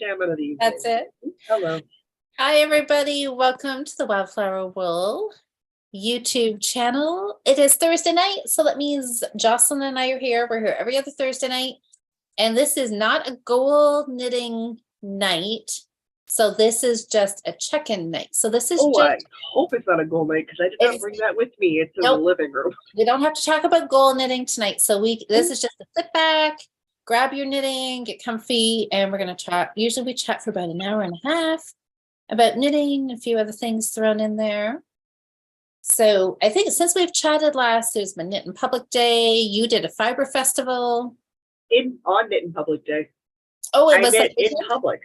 Salmon of the evening. That's it. Hello. Hi, everybody. Welcome to the Wildflower Wool YouTube channel. It is Thursday night, so that means Jocelyn and I are here. We're here every other Thursday night. And this is not a goal knitting night. So this is just a check-in night. So this is I hope it's not a goal night because I did not bring that with me. It's in the living room. We don't have to talk about goal knitting tonight. So this is just a sit back, grab your knitting, get comfy, and we're going to chat. Usually we chat for about an hour and a half about knitting, a few other things thrown in there. So I think since we've chatted last, there's been Knit in Public Day. You did a fiber festival. On Knit in Public Day. Oh, it was in public.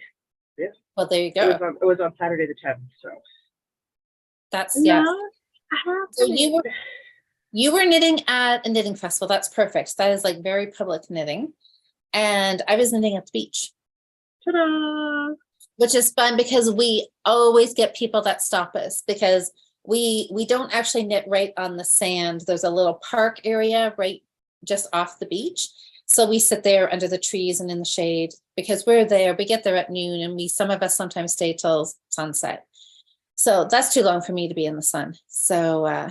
Yeah. Well, there you go. It was on Saturday the 10th. So that's yeah. So you were knitting at a knitting festival. That's perfect. That is like very public knitting. And I was knitting at the beach. Ta-da! Which is fun because we always get people that stop us because we don't actually knit right on the sand. There's a little park area right just off the beach. So we sit there under the trees and in the shade because we're there. We get there at noon and some of us sometimes stay till sunset. So that's too long for me to be in the sun. So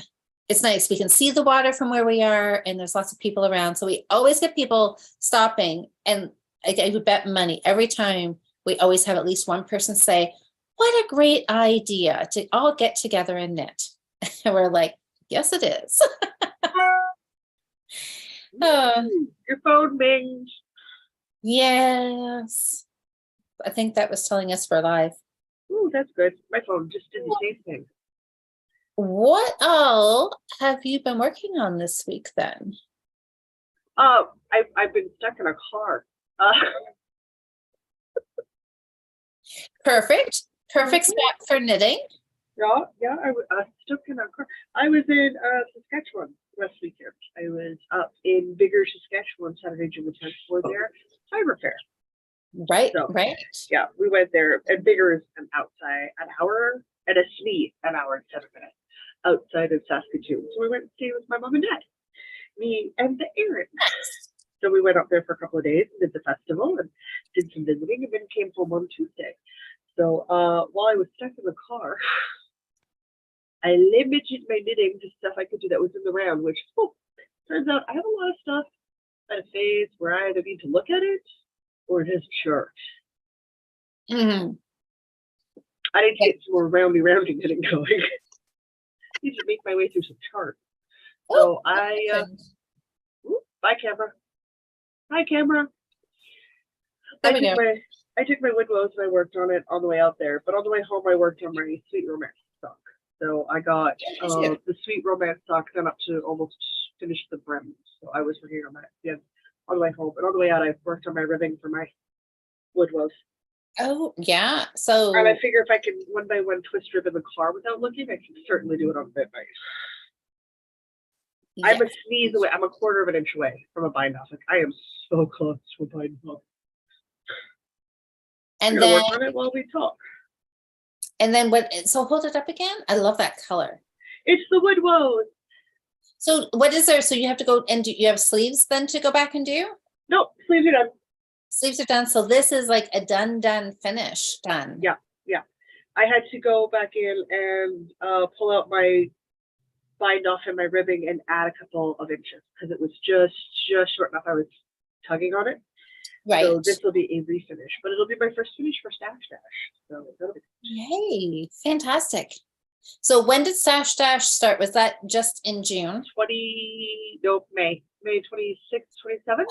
it's nice. We can see the water from where we are and there's lots of people around. So we always get people stopping, and I would bet money every time we always have at least one person say, "What a great idea to all get together and knit." And we're like, yes, it is. Your phone bings. Yes. I think that was telling us we're live. Oh, that's good. My phone just didn't say anything. What all have you been working on this week then? I've been stuck in a car. Perfect spot for knitting. Yeah, I was stuck in a car. I was in Saskatchewan last weekend. I was up in Bigger, Saskatchewan, Saturday, June the 10th for their fiber fair. Right, so, right. Yeah, we went there, and Bigger is an hour, and a Snee, an hour and 7 minutes outside of Saskatoon. So we went to stay with my mom and dad, me and the Aaron. So we went up there for a couple of days, did the festival, and did some visiting, and then came home on Tuesday. So while I was stuck in the car, I limited my knitting to stuff I could do that was in the round, which turns out I have a lot of stuff at a phase where I either need to look at it or just chart. Mm-hmm. I need to get some more roundy knitting going. I need to make my way through some charts. So bye camera. Hi camera. I took my Woodlows and I worked on it on the way out there, but on the way home I worked on my Sweet Romance sock. So I got the Sweet Romance sock done up to almost finish the brim. So I was working on that on the way home, and on the way out I worked on my ribbing for my Woodlows. Oh yeah. So and I figure if I can one by one twist rib in the car without looking, I can certainly do it on midnight. Yes. I'm a sneeze away. I'm a quarter of an inch away from a bind off. Like I am so close to a bind off. And then work on it while we talk. And then what? So hold it up again. I love that color. It's the Woodlows. So what is there? So you have to go and you have sleeves then to go back and do? Nope, sleeves are done. Sleeves are done. So this is like a done finish done. Yeah. I had to go back in and pull out my bind off and my ribbing and add a couple of inches because it was just short enough. I was tugging on it. Right. So this will be a refinish, but it'll be my first finish for Stash Dash. So that'll be yay, fantastic. So when did Stash Dash start? Was that just in June? May 26th, 27th?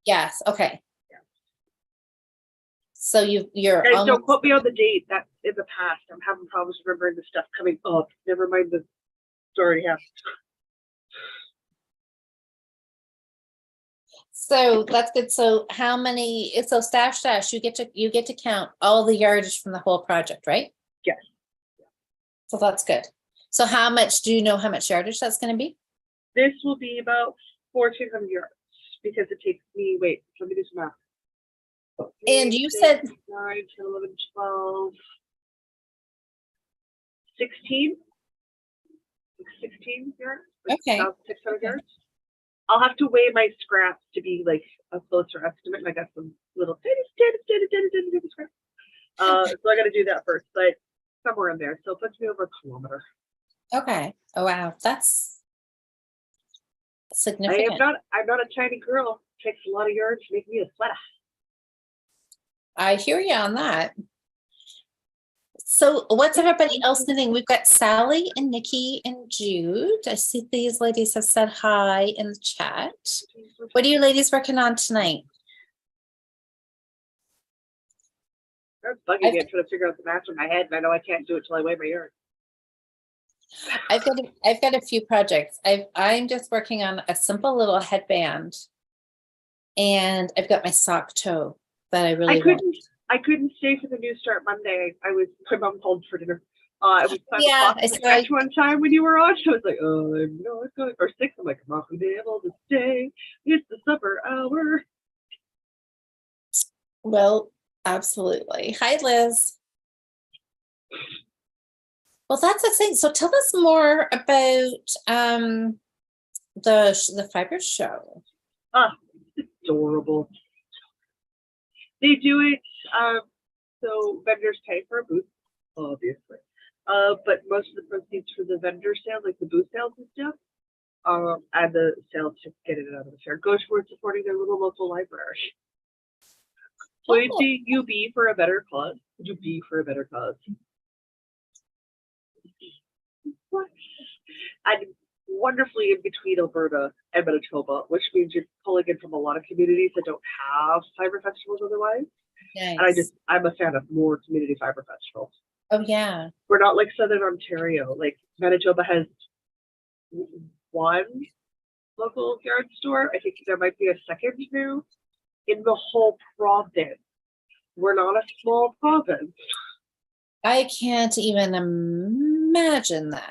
Yes, okay. Yeah. So you're guys, don't quote me on the date. That's in the past. I'm having problems remembering the stuff coming up. Never mind the story happened. So that's good. So how many? So Stash Dash, you get to count all the yardage from the whole project, right? Yes. So that's good. So how much do you know how much yardage that's going to be? This will be about 1,400 yards because it takes me. Wait, let me do some math. And you said 9, 10, 11, 12, 16. 16 yards. Okay. 600 yards. I'll have to weigh my scraps to be like a closer estimate, and I got some little tiny square. So I got to do that first, but somewhere in there. So it puts me over a kilometer. Okay. Oh, wow. That's I'm significant. not a tiny girl. It takes a lot of yarn to make me a sweater. I hear you on that. So what's everybody else knitting? We've got Sally and Nikki and Jude. I see these ladies have said hi in the chat. What are you ladies working on tonight? That's bugging me. I'm trying to figure out the match in my head, and I know I can't do it till I weigh my yarn. I've got a few projects. I'm just working on a simple little headband, and I've got my sock toe that I really want. I couldn't stay for the New Start Monday. My mom called for dinner. It was 5 Yeah, o'clock one time when you were on. I was like, oh, no, it's going, or 6. I'm like, I'm not gonna be able to stay. It's the supper hour. Well, absolutely. Hi, Liz. Well, that's exciting. So tell us more about the fiber show. It's adorable. They do it so vendors pay for a booth, obviously. But most of the proceeds for the vendor sale, like the booth sales and stuff, and the sales to get it out of the fair, goes towards supporting their little local library. Would you be for a better cause? Would you be for a better cause? What? And wonderfully in between Alberta and Manitoba, which means you're pulling in from a lot of communities that don't have fiber festivals otherwise. Nice. And I'm a fan of more community fiber festivals. Oh yeah. We're not like Southern Ontario. Like Manitoba has one local yard store. I think there might be a second now in the whole province. We're not a small province. I can't even imagine that.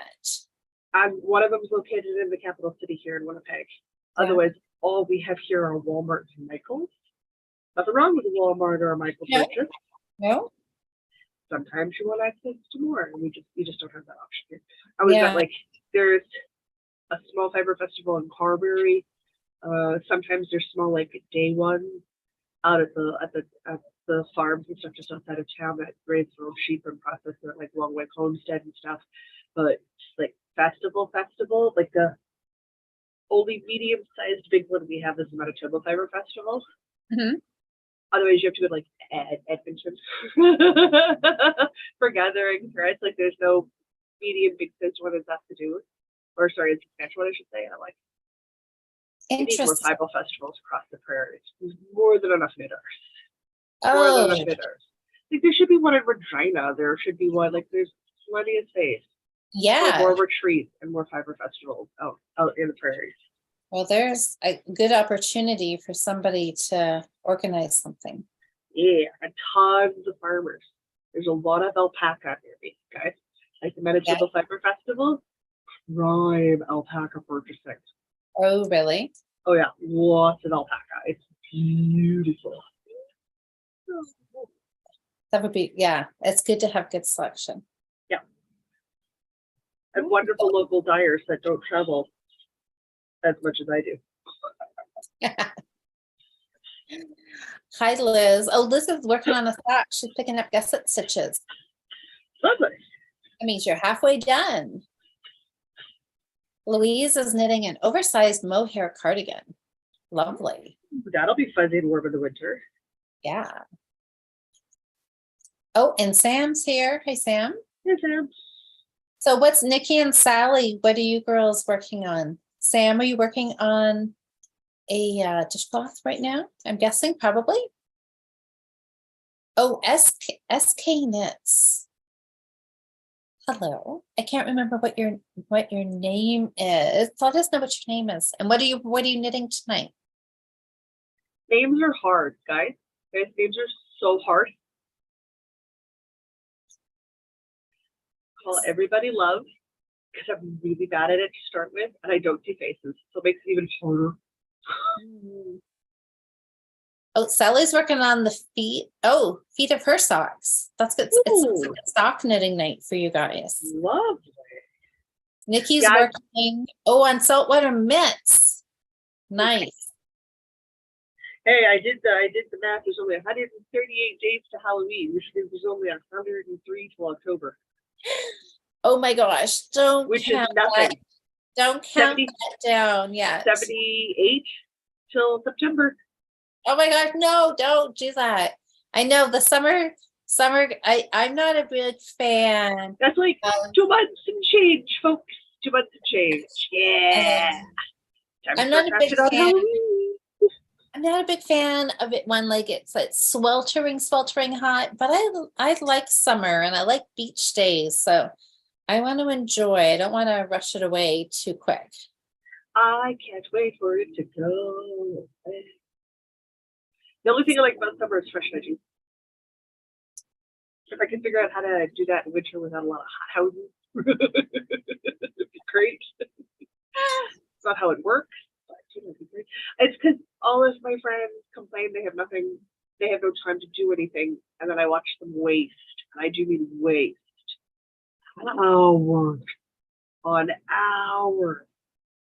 And one of them is located in the capital city here in Winnipeg. Yeah. Otherwise, all we have here are Walmart and Michael's. Nothing wrong with a Walmart or a Michael's purchase. No. Sometimes you want access to more, and you just don't have that option here. I was at there's a small fiber festival in Carberry. Sometimes there's small day ones out at the farms and stuff just outside of town that raise their own sheep and process it like Long Way Homestead and stuff. But like festival, like the only medium-sized big one we have is the Manitoba Fiber Festival. Mm-hmm. Otherwise, you have to go to like Edmonton for gatherings, right? Like there's no medium big-sized one that has to do, or sorry, it's Saskatchewan, I should say. And I'm like, we need more fiber festivals across the prairies. There's more than enough knitters. More than enough knitters. Like there should be one in Regina. There should be one there's plenty of space. Yeah. For more retreats and more fiber festivals out in the prairies. Well, there's a good opportunity for somebody to organize something. Yeah, and tons of farmers. There's a lot of alpaca here, guys. Like the Manitoba Fiber Festival, prime alpaca purchasing. Oh, really? Oh yeah, lots of alpaca. It's beautiful. That would be, it's good to have good selection. Yeah. And wonderful local dyers that don't travel as much as I do. Hi, Liz. Oh, Liz is working on a sock. She's picking up gusset stitches. Lovely. That means you're halfway done. Louise is knitting an oversized mohair cardigan. Lovely. That'll be fuzzy and warm in the winter. Yeah. Oh, and Sam's here. Hey, Sam. Hey, Sam. So what's Nikki and Sally? What are you girls working on? Sam, are you working on a dishcloth right now? I'm guessing probably. Oh, SK Knits. Hello. I can't remember what your name is. Let us know what your name is. And what are you knitting tonight? Names are hard, guys. Names are so hard. Call everybody Love, because I'm really bad at it to start with, and I don't see faces, so it makes it even harder. Oh, Sally's working on the feet. Oh, feet of her socks. That's good. It's like a sock knitting night for you guys. Lovely. Nikki's working on saltwater mitts. Nice. Hey, I did the math. There's only 138 days to Halloween, which means there's only 103 till October, Oh my gosh, don't which is count that, nothing. don't count 70, that down yet. 78 till September. Oh my gosh, no, don't do that. I know the summer, I'm not a big fan. That's like Um, 2 months and change, folks. 2 months and change. Yeah. and Time to I'm start not a big crafting on fan. Halloween. I'm not a big fan of it when like it's like sweltering hot, but I like summer and I like beach days. So I want to enjoy. I don't want to rush it away too quick. I can't wait for it to go. The only thing I like about summer is fresh veggies. If I can figure out how to do that in winter without a lot of hot houses, it'd be great. It's not how it works, but it'd be great. It's because all of my friends complain they have nothing, they have no time to do anything, and then I watch them waste, and I do mean waste, hours on hours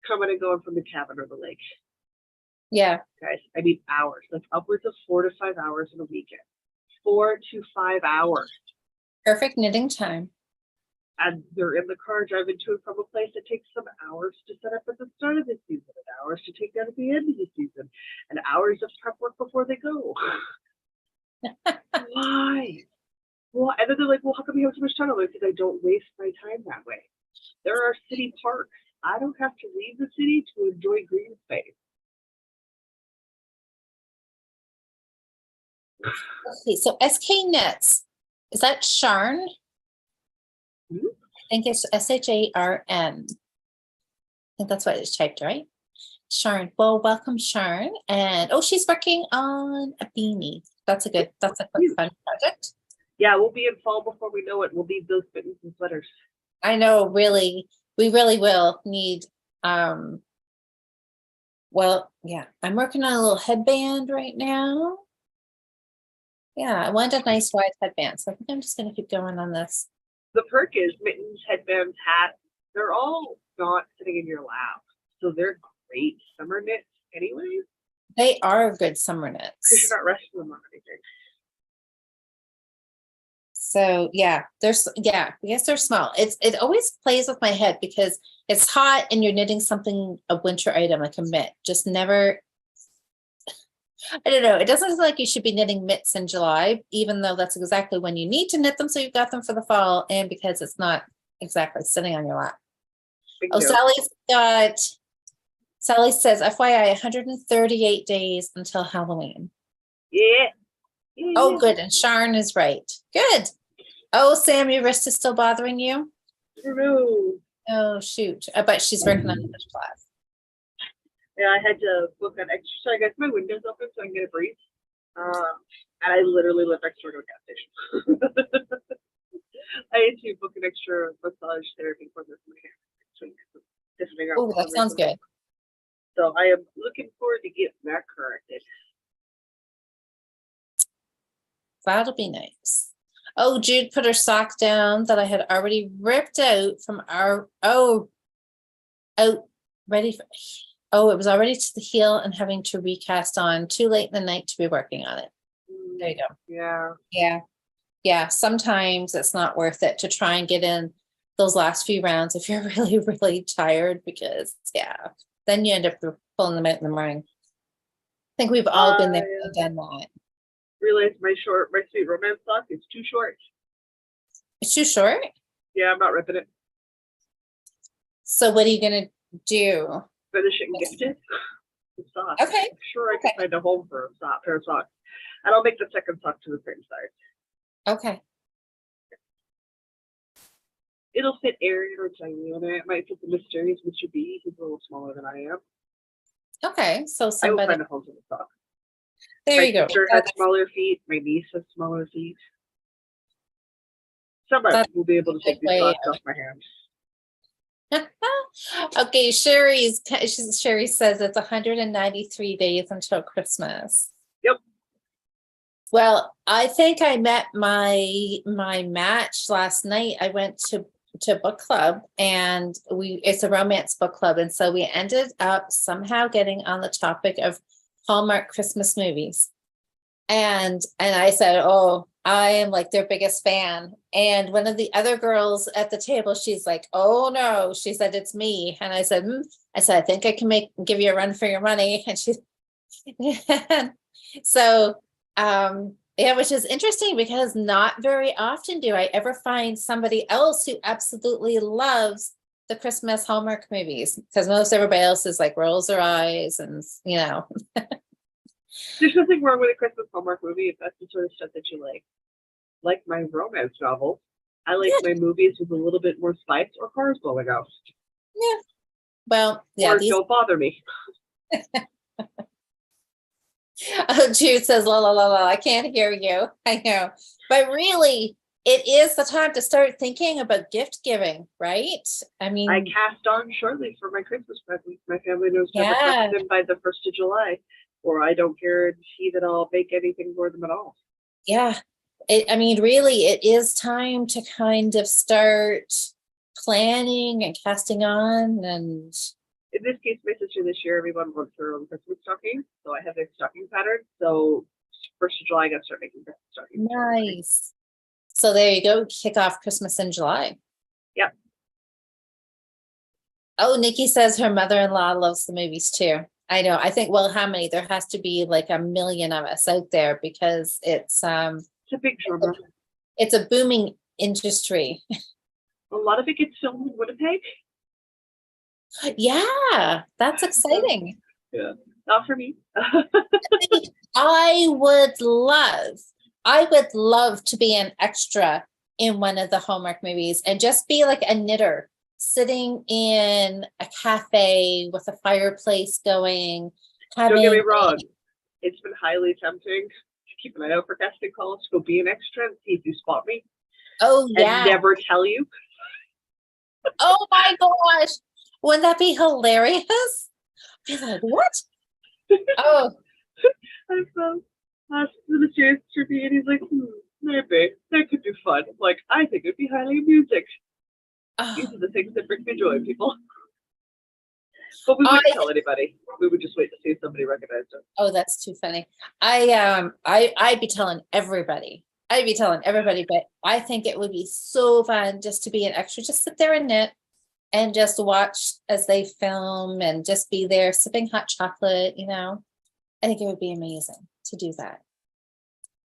coming and going from the cabin or the lake. Yeah. Guys, I mean hours, like upwards of 4 to 5 hours in a weekend. 4 to 5 hours. Perfect knitting time. And they're in the car driving to and from a place that takes some hours to set up at the start of the season, and hours to take down at the end of the season, and hours of prep work before they go. Why? Well, and then they're like, well, how come you have so much time? I'm like, because I don't waste my time that way. There are city parks. I don't have to leave the city to enjoy green space. Okay, so SK Knits, is that Sharn? Hmm? I think it's SHARN. I think that's what it's typed, right? Sharn. Well, welcome, Sharn. And oh, she's working on a beanie. That's a quick fun project. Yeah, we'll be in fall before we know it. We'll need those mittens and sweaters. I know, really, we really will need well, yeah, I'm working on a little headband right now. Yeah, I want a nice wide headband, so I think I'm just gonna keep going on this. The perk is mittens, headbands, hats, they're all not sitting in your lap. So they're great summer knits anyways. They are good summer Because knits. you're not resting them on anything. So yeah, yes, they're small. It always plays with my head because it's hot and you're knitting something, a winter item like a mitt. Just never, I don't know. It doesn't feel like you should be knitting mitts in July, even though that's exactly when you need to knit them. So you've got them for the fall, and because it's not exactly sitting on your lap. Bingo. Oh, Sally says, FYI, 138 days until Halloween. Yeah. Oh, good. And Sharn is right. Good. Oh, Sam, your wrist is still bothering you? No. Oh, shoot. I bet she's working on English class. Yeah, I had to book an extra, so I got my windows open so I can get a breeze. And I literally live next door to a gas station. I had to book an extra massage therapy appointment for my hair. Oh, that sounds good. So I am looking forward to getting that corrected. That'll be nice. Oh, Jude put her sock down that I had already ripped out from our, ready for, it was already to the heel and having to recast on. Too late in the night to be working on it. There you go. Yeah. Yeah. Sometimes it's not worth it to try and get in those last few rounds if you're really, really tired, because then you end up pulling them out in the morning. I think we've all been there and done that. Realized my sweet romance sock is too short. It's too short? Yeah, I'm not ripping it. So what are you gonna do? Finish it and gift it. Sock. Okay. I'm sure I can find a home for a pair of socks. And I'll make the second sock to the same size. Okay. It'll fit Aaron or tiny on it. It might fit the mysterious Mr. B. He's a little smaller than I am. Okay. So I will somebody. find a home for the sock. There you go. My sister has smaller feet. My niece has smaller feet. Somebody will be able to take these socks off my hands. Okay, Sherry says it's 193 days until Christmas. Yep. Well, I think I met my match last night. I went to book club, and it's a romance book club, and so we ended up somehow getting on the topic of Hallmark Christmas movies. And I said, oh, I am like their biggest fan. And one of the other girls at the table, she's like, oh no, she said, it's me. And I said, I think I can give you a run for your money. And she, so, yeah, which is interesting because not very often do I ever find somebody else who absolutely loves the Christmas Hallmark movies, because most everybody else is like rolls their eyes and, you know. There's nothing wrong with a Christmas Hallmark movie if that's the sort of stuff that you like. Like my romance novels, I like my movies with a little bit more spice or cars blowing out. Yeah. Well, yeah. Or don't bother me. Oh, Jude says, la, la, la, la, I can't hear you. I know. But really, it is the time to start thinking about gift giving, right? I mean, I cast on shortly for my Christmas present. My family knows to have them by the 1st of July, or I don't guarantee that I'll bake anything for them at all. Yeah. I mean, really, it is time to kind of start planning and casting on. And in this case, my sister this year, everyone wants their own Christmas stocking. So I have their stocking pattern. So 1st of July, I got to start making Christmas stockings. Nice. So there you go. Kick off Christmas in July. Yep. Oh, Nikki says her mother-in-law loves the movies too. I know. I think, well, how many? There has to be like a million of us out there because it's a big genre. It's a booming industry. A lot of it gets filmed in Winnipeg. Yeah, that's exciting. Yeah, not for me. I would love to be an extra in one of the Hallmark movies and just be like a knitter sitting in a cafe with a fireplace going. Don't get me wrong. It's been highly tempting to keep an eye out for casting calls, to go be an extra and see if you spot me. Oh, yeah. And never tell you. Oh my gosh. Wouldn't that be hilarious? I'd be like, what? Oh. I've asked the mysterious trivia and he's like, maybe. That could be fun. I'm like, I think it'd be highly amusing. These are the things that bring me joy, people. But we wouldn't tell anybody. We would just wait to see if somebody recognized us. Oh, that's too funny. I'd be telling everybody. But I think it would be so fun just to be an extra, just sit there and knit and just watch as they film and just be there sipping hot chocolate, you know. I think it would be amazing to do that.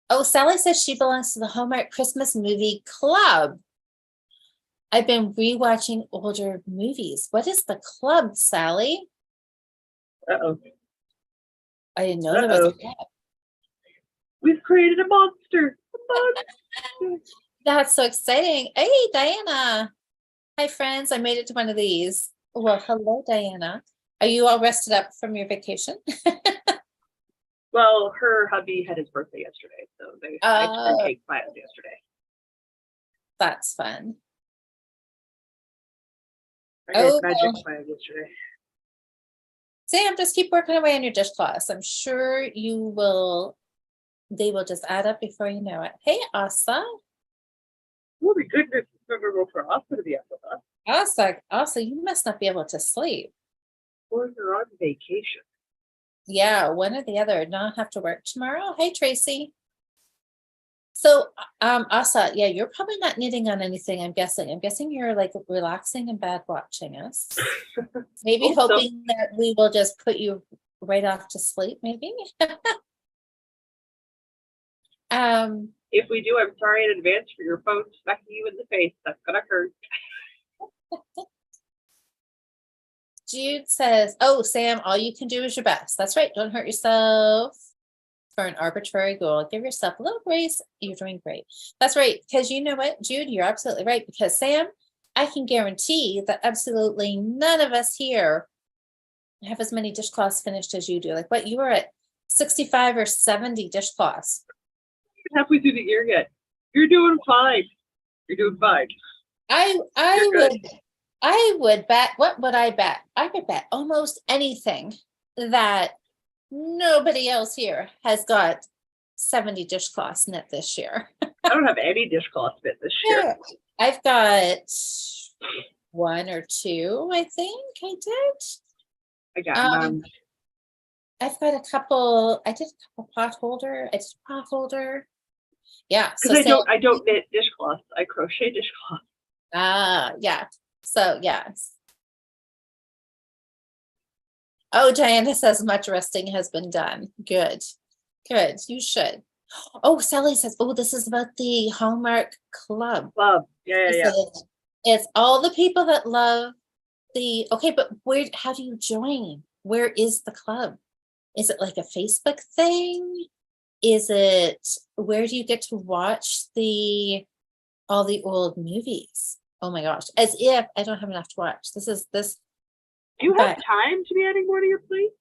Oh, Sally says she belongs to the Hallmark Christmas Movie Club. I've been rewatching older movies. What is the club, Sally? Uh-oh. I didn't know there was a club. We've created a monster. That's so exciting. Hey, Diana. Hi, friends. I made it to one of these. Well, hello, Diana. Are you all rested up from your vacation? Well, her hubby had his birthday yesterday, so they had cake files yesterday. That's fun. I had magic files yesterday. Sam, just keep working away on your dishcloths. I'm sure they will just add up before you know it. Hey, Asa. Oh my goodness, it's never go for Asa to be up with us. Asa, you must not be able to sleep. Or you're on vacation. Yeah, one or the other. Not have to work tomorrow. Hey, Tracy. So, Asa, yeah, you're probably not knitting on anything, I'm guessing. I'm guessing you're like relaxing and bad watching us. Maybe hoping that we will just put you right off to sleep, maybe. If we do, I'm sorry in advance for your phone smacking you in the face. That's gonna hurt. Jude says, oh, Sam, all you can do is your best. That's right. Don't hurt yourself for an arbitrary goal. Give yourself a little grace. You're doing great. That's right. Because you know what, Jude, you're absolutely right. Because Sam, I can guarantee that absolutely none of us here have as many dishcloths finished as you do. Like what, you were at 65 or 70 dishcloths. Halfway through the year yet. You're doing fine. You're doing fine. I would bet, what would I bet? I could bet almost anything that nobody else here has got 70 dishcloths knit this year. I don't have any dishcloths knit this year. I've got one or two, I think I did. I got none. I've got a couple, I did a couple potholder, I did potholder. Yeah, so Because Sam, I don't knit dishcloths. I crochet dishcloths. yeah. So yeah. Oh, Diana says much resting has been done. Good. Good. You should. Oh, Sally says, oh, this is about the Hallmark Club. Love. Yeah. It's all the people that love the, okay, but how do you join? Where is the club? Is it like a Facebook thing? Where do you get to watch all the old movies? Oh my gosh, as if I don't have enough to watch. This. Do you have But time to be adding more to your plate?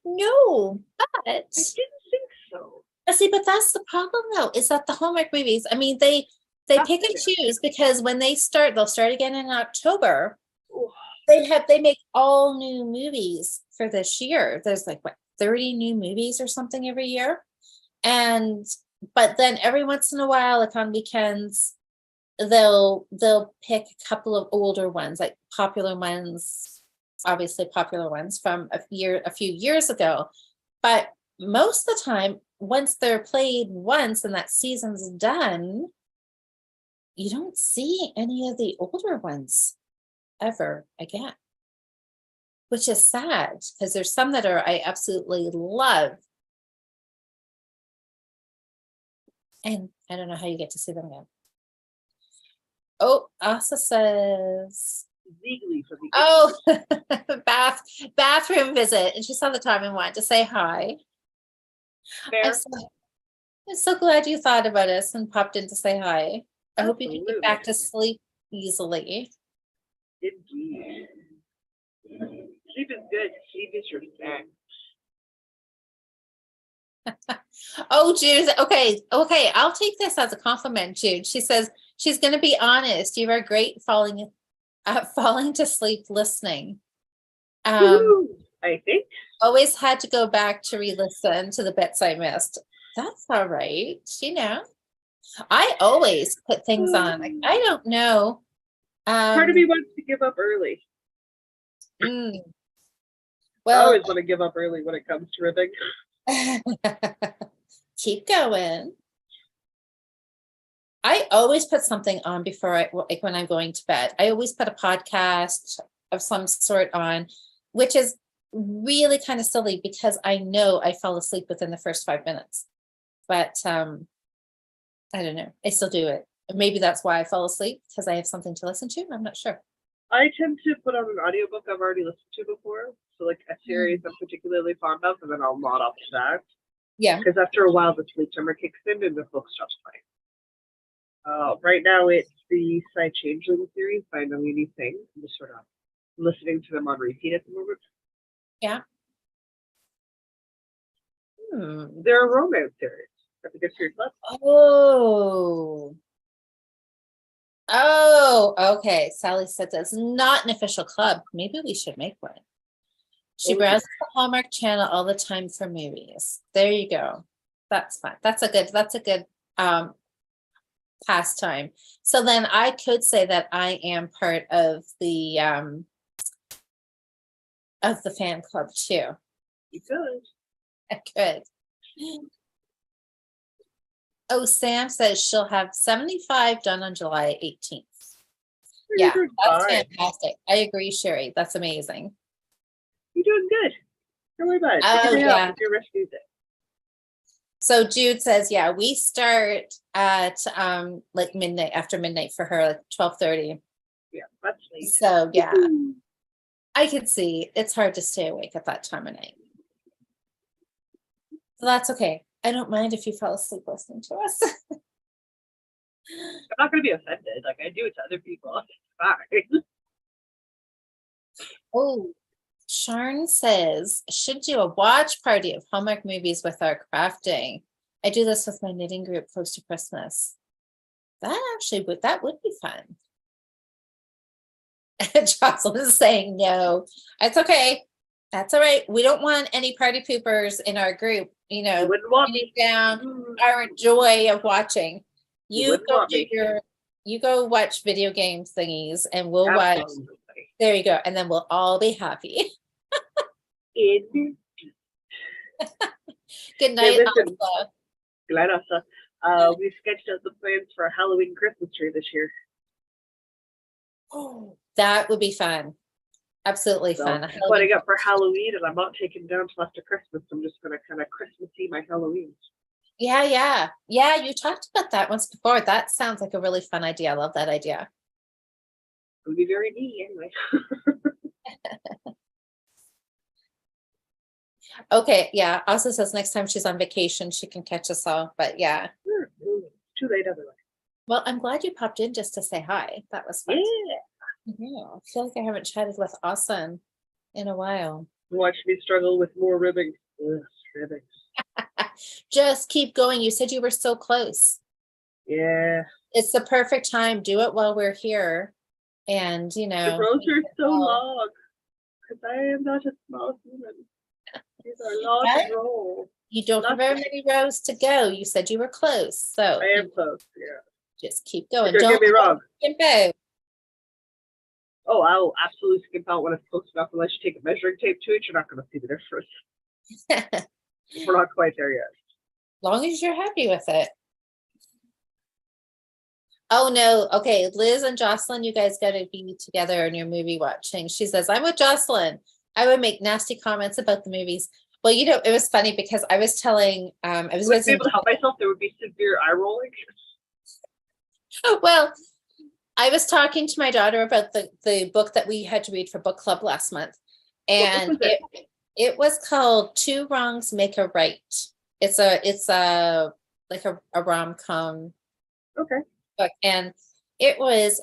no, but I didn't think so. see, but that's the problem though, is that the Hallmark movies, I mean, they pick and choose, because when they'll start again in October. Ooh. They make all new movies for this year. There's like what, 30 new movies or something every year. But then every once in a while, like on weekends, they'll pick a couple of older ones, like popular ones, obviously popular ones from a few years ago. But most of the time, once they're played once and that season's done, you don't see any of the older ones ever again, which is sad, because there's some that I absolutely love, and I don't know how you get to see them again. Oh, Asa says, Legally for the oh, bathroom visit, and she saw the time and wanted to say hi. fair. I'm so glad you thought about us and popped in to say hi. I hope you can Absolutely. get back to sleep easily. Indeed. Sleep is good. Sleep is your friend. Oh, Jude. Okay. I'll take this as a compliment, Jude. She says she's going to be honest. You are great falling to sleep listening. I think. Always had to go back to re-listen to the bits I missed. That's all right. I always put things on. Like, I don't know. Part of me wants to give up early. Well, I always want to give up early when it comes to ribbing. keep going. I always put something on before like when I'm going to bed. I always put a podcast of some sort on, which is really kind of silly because I know I fell asleep within the first 5 minutes. But I don't know. I still do it. Maybe that's why I fell asleep, because I have something to listen to. I'm not sure. I tend to put on an audiobook I've already listened to before. So like a series I'm particularly fond of, and then I'll nod off to that. Yeah. Because after a while, the sleep timer kicks in and the book stops playing. Right now, it's the Sci Changeling series by Nalini Singh. I'm just sort of listening to them on repeat at the moment. Yeah. They're a romance series. That's a good series left. Oh, okay. Sally said that's not an official club. Maybe we should make one. She browses the Hallmark Channel all the time for movies. There you go. That's fun. That's a good pastime. So then I could say that I am part of the fan club too. You could. I could. Oh, Sam says she'll have 75 done on July 18th. Yeah, that's fantastic. I agree, Sherry. That's amazing. You're doing good. Don't worry about it. Oh, yeah. Your rest music. So Jude says, yeah, we start at like midnight, after midnight for her, like 12:30. Yeah, that's late. So yeah, I could see it's hard to stay awake at that time of night. So that's okay. I don't mind if you fell asleep listening to us. I'm not going to be offended. Like, I do it to other people. It's fine. Oh, Sharn says, should do a watch party of Hallmark movies with our crafting. I do this with my knitting group close to Christmas. That would be fun. Jocelyn is saying no. That's okay. That's all right. We don't want any party poopers in our group. You know, putting down our joy of watching. You go watch video game thingies, and we'll watch. There you go, and then we'll all be happy. in. Good night, listen. Elsa. Glad we sketched out the plans for a Halloween Christmas tree this year. Oh, that would be fun. Absolutely So fun. I'm putting up for Halloween, and I'm not taking down till after Christmas. I'm just going to kind of Christmassy my Halloween. Yeah. You talked about that once before. That sounds like a really fun idea. I love that idea. It would be very neat anyway. Okay, yeah. Also says next time she's on vacation, she can catch us all. But yeah. Too late otherwise. Well, I'm glad you popped in just to say hi. That was fun. Yeah. I feel like I haven't chatted with Austin in a while. Watch me struggle with more ribbing. Ugh, ribbing. Just keep going. You said you were so close. Yeah. It's the perfect time. Do it while we're here. And, the rows are so long because I am not a small human. These are long rows. You don't have very many rows to go. You said you were close. So I am close, yeah. Just keep going. Don't get me wrong. Oh, I'll absolutely skip out when it's close enough unless you take a measuring tape to it. You're not going to see the difference. We're not quite there yet. As long as you're happy with it. Oh no. Okay, Liz and Jocelyn, you guys got to be together in your movie watching. She says, I'm with Jocelyn. I would make nasty comments about the movies. Well, you know, it was funny because I was telling, I was able to help myself. There would be severe eye rolling. Well, I was talking to my daughter about the book that we had to read for book club last month, and it was called Two Wrongs Make a Right. It's a like a rom-com. Okay. Book, and it was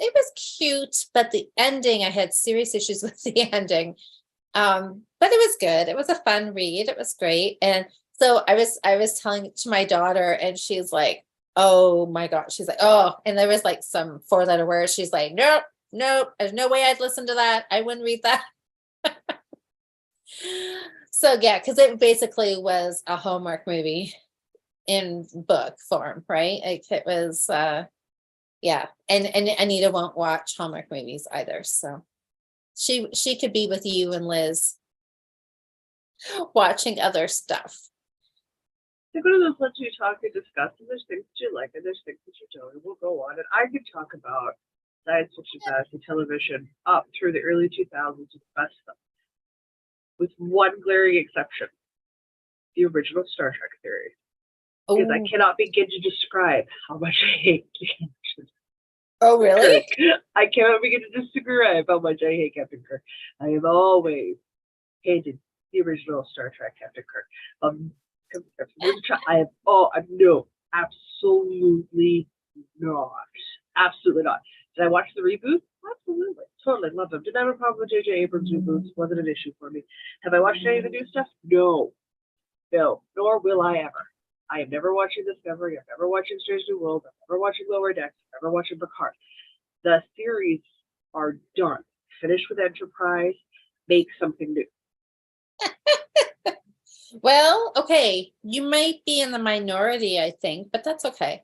cute, but the ending, I had serious issues with the ending. But it was good. It was a fun read. It was great. And so I was telling it to my daughter, and she's like, oh my God. She's like, oh, and there was like some 4-letter words. She's like, nope, there's no way I'd listen to that. I wouldn't read that. So yeah, because it basically was a Hallmark movie in book form, right? Like it was yeah, and Anita won't watch Hallmark movies either, so she could be with you and Liz watching other stuff. To go to those lets you talk and discuss, and there's things that you like and there's things that you don't, and we'll go on. And I could talk about science fiction, fantasy television up through the early 2000s with the best stuff, with one glaring exception: the original Star Trek series. Because I cannot begin to describe how much I hate Captain Kirk. Oh, really? I cannot begin to describe how much I hate Captain Kirk. I have always hated the original Star Trek Captain Kirk. I have no, absolutely not. Absolutely not. Did I watch the reboot? Absolutely. Totally loved them. Didn't have a problem with J.J. Abrams reboots. Wasn't an issue for me. Have I watched any of the new stuff? No. No. Nor will I ever. I am never watching Discovery. I'm never watching Strange New World. I'm never watching Lower Decks. I'm never watching Picard. The series are done. Finish with Enterprise. Make something new. Well, okay. You might be in the minority, I think, but that's okay.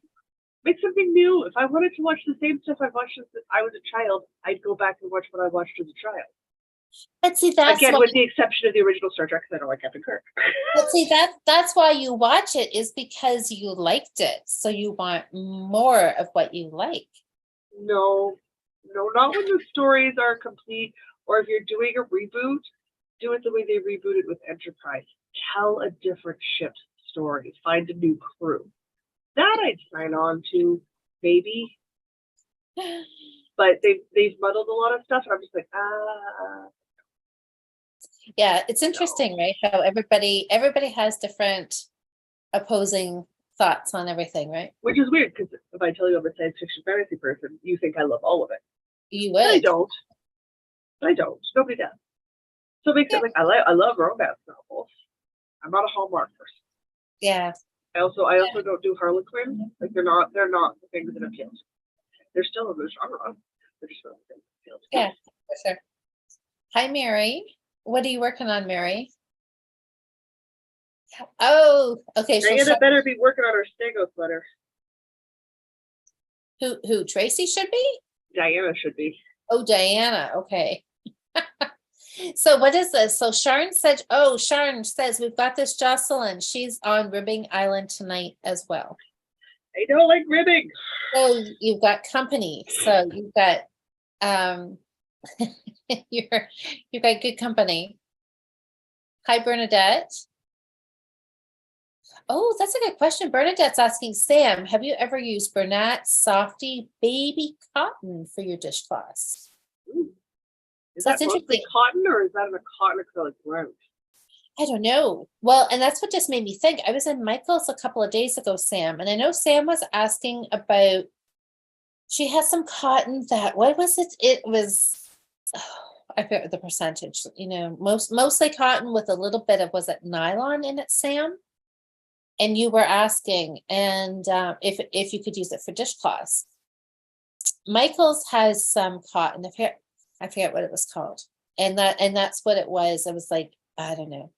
Make something new. If I wanted to watch the same stuff I watched since I was a child, I'd go back and watch what I watched as a child. But see, that's again, with the exception of the original Star Trek, because I don't like Captain Kirk. But see, that's why you watch it, is because you liked it. So you want more of what you like. No, not when the stories are complete, or if you're doing a reboot, do it the way they rebooted with Enterprise. Tell a different ship's story. Find a new crew. That I'd sign on to, maybe. But they've muddled a lot of stuff, and I'm just like, Yeah, it's interesting, right? How everybody has different opposing thoughts on everything, right? Which is weird, because if I tell you I'm a science fiction fantasy person, you think I love all of it. You would. But I don't. Nobody does. So it makes it like I love romance novels. I'm not a Hallmark person. Yeah. I also don't do Harlequin. Like they're not the things that appeal to me. They're still in the genre. They're just not the things that appeal to me. Yeah, for sure. Hi, Mary. What are you working on, Mary? Oh, okay. Diana better be working on her Stego sweater. Who? Tracy should be? Diana should be. Oh, Diana. Okay. So what is this? So Sharon says we've got this Jocelyn. She's on Ribbing Island tonight as well. I don't like ribbing. So you've got company. So you've got you've got good company. Hi, Bernadette. Oh, that's a good question. Bernadette's asking, Sam, have you ever used Bernat Softy Baby Cotton for your dishcloths? Ooh. Is That's that mostly interesting. cotton or is that a cotton acrylic grout? I don't know. Well, and that's what just made me think. I was in Michael's a couple of days ago, Sam, and I know Sam was asking about, she has some cotton that, what was it? It was, I forget the percentage, mostly cotton with a little bit of, was it nylon in it, Sam? And you were asking, and if you could use it for dishcloths. Michael's has some cotton. I forget what it was called, and that's what it was. It was like, I don't know,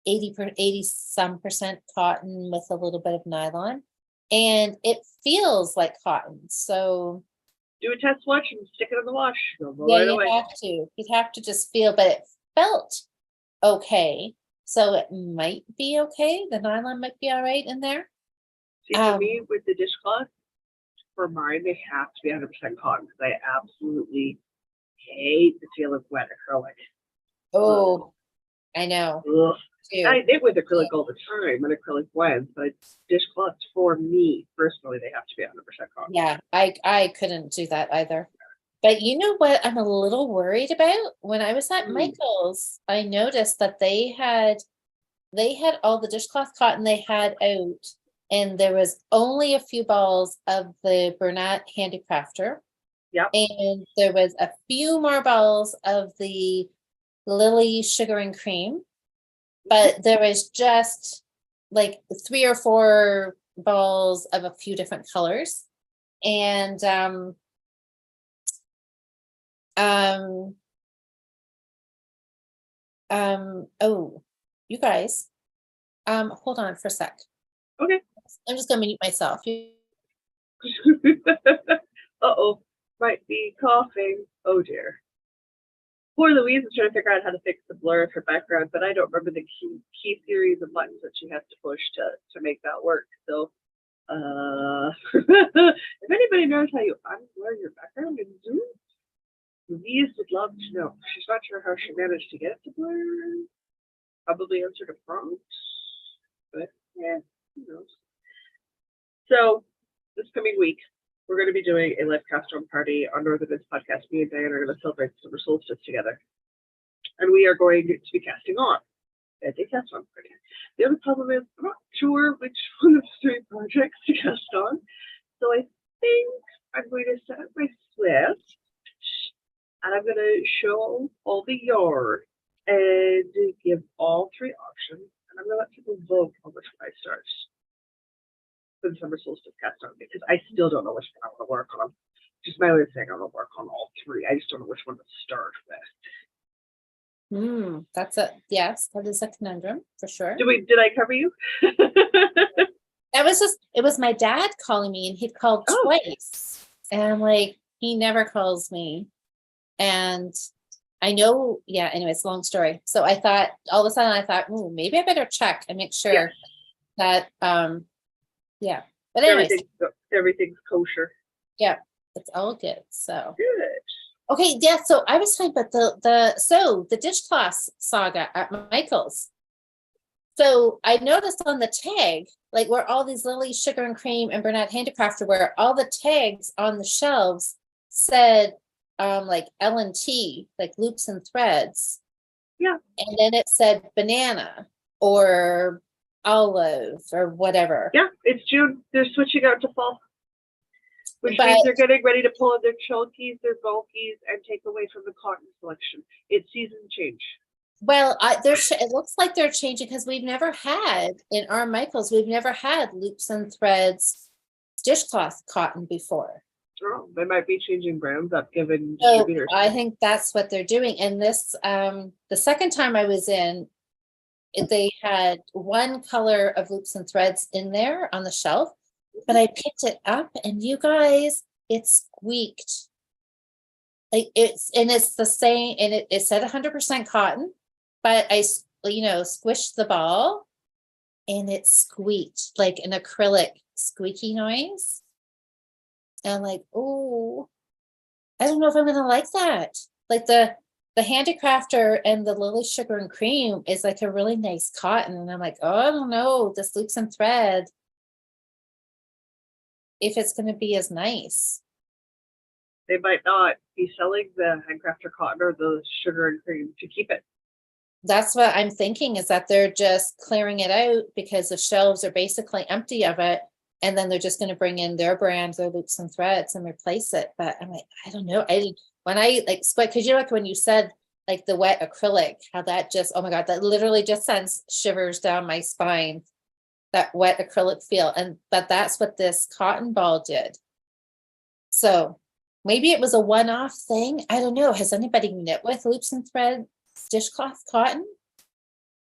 80 some percent cotton with a little bit of nylon, and it feels like cotton. So do a test wash and stick it in the wash. yeah, you'd have to just feel, but it felt okay. So it might be okay. The nylon might be all right in there. See, for me, with the dishcloth, for mine, they have to be 100% cotton because I absolutely hate the feel of wet acrylic. Oh, I know. Ugh. I knit with acrylic all the time and acrylic blends, but dishcloths for me personally, they have to be 100% cotton. Yeah, I couldn't do that either. But you know what I'm a little worried about? When I was at Michael's, I noticed that they had all the dishcloth cotton they had out, and there was only a few balls of the Bernat Handicrafter. Yep. And there was a few more balls of the Lily Sugar and Cream, but there was just like 3 or 4 balls of a few different colors. And oh, you guys, hold on for a sec. Okay. I'm just gonna mute myself. Uh-oh, might be coughing. Oh dear. Poor Louise is trying to figure out how to fix the blur of her background, but I don't remember the key series of buttons that she has to push to make that work. So, if anybody knows how you unblur your background in Zoom, Louise would love to know. She's not sure how she managed to get it to blur. Probably answered a prompt, but yeah, who knows. So, this coming week, we're going to be doing a live cast on party on Northern Miss Podcast. Me and Diane are going to celebrate summer solstice together. And we are going to be casting on as a cast on party. The other problem is I'm not sure which one of the 3 projects to cast on. So I think I'm going to set up my Swift and I'm going to show all the yarn and give all 3 options. And I'm going to let people vote on which one I start for the summer solstice cast on, because I still don't know which one I want to work on. Just my way of saying I want to work on all 3. I just don't know which one to start with. Yes, that is a conundrum for sure. Did I cover you? It was my dad calling me, and he'd called twice. And I'm like, he never calls me. And I know, anyways, long story. So I thought, all of a sudden maybe I better check and make sure that, but anyways. Everything's kosher. Yeah, it's all good. So good. Okay, yeah. So I was talking about the dishcloth saga at Michael's. So I noticed on the tag, like where all these Lily Sugar and Cream and Bernat Handicrafter, where all the tags on the shelves said like L&T, like loops and threads. Yeah. And then it said banana or olive or whatever. Yeah, it's June. They're switching out to fall. Which means they're getting ready to pull in their chunkies, their bulkies, and take away from the cotton selection. It's season change. Well, it looks like they're changing because we've never had, in our Michael's, we've never had loops and threads dishcloth cotton before. Oh, they might be changing brands up given distributors. I think that's what they're doing. And this, the second time I was in, they had one color of loops and threads in there on the shelf, but I picked it up and you guys, it squeaked. like it's the same, and it said 100% cotton, but squished the ball and it squeaked like an acrylic squeaky noise. And I'm like, oh, I don't know if I'm gonna like that. Like the handicrafter and the Lily Sugar and Cream is like a really nice cotton. And I'm like, oh, I don't know, this loops and thread, if it's gonna be as nice. They might not be selling the handcrafter cotton or the sugar and cream to keep it. That's what I'm thinking, is that they're just clearing it out because the shelves are basically empty of it. And then they're just going to bring in their brands, their loops and threads, and replace it. But I'm like, I don't know. When I like split, because like when you said like the wet acrylic, how that just, oh my God, that literally just sends shivers down my spine, that wet acrylic feel. But that's what this cotton ball did. So maybe it was a one-off thing. I don't know. Has anybody knit with loops and thread dishcloth cotton?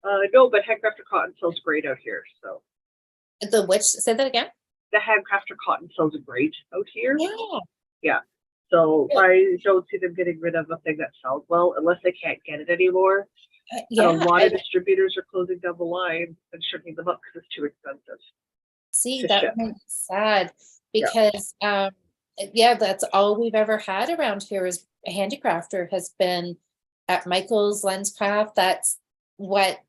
No, but handcrafter cotton sells great out here. So Say that again? the handcrafter cotton sells great out here. Yeah. Yeah. So I don't see them getting rid of a thing that sells well unless they can't get it anymore. Yeah. And a lot of distributors are closing down the line and shrinking them up because it's too expensive. See, that makes me sad because that's all we've ever had around here is a handicrafter has been at Michael's Lenscraft. That's what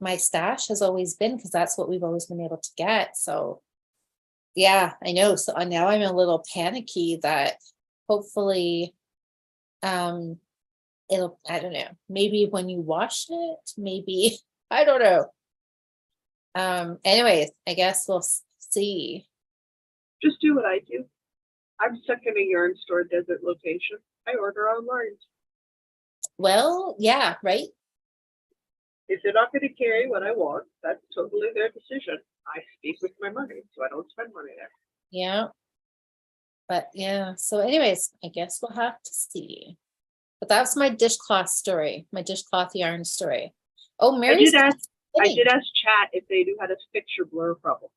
my stash has always been, because that's what we've always been able to get. So yeah, I know. So now I'm a little panicky that hopefully it'll, I don't know, maybe when you wash it, maybe, I don't know. Anyways, I guess we'll see. Just do what I do. I'm stuck in a yarn store desert location. I order online. Well, yeah, right. If they're not going to carry what I want, that's totally their decision. I speak with my money, so I don't spend money there. Yeah. But yeah, so anyways, I guess we'll have to see. But that's my dishcloth story, my dishcloth yarn story. Oh, Mary. I did ask chat if they knew how to fix your blur problem.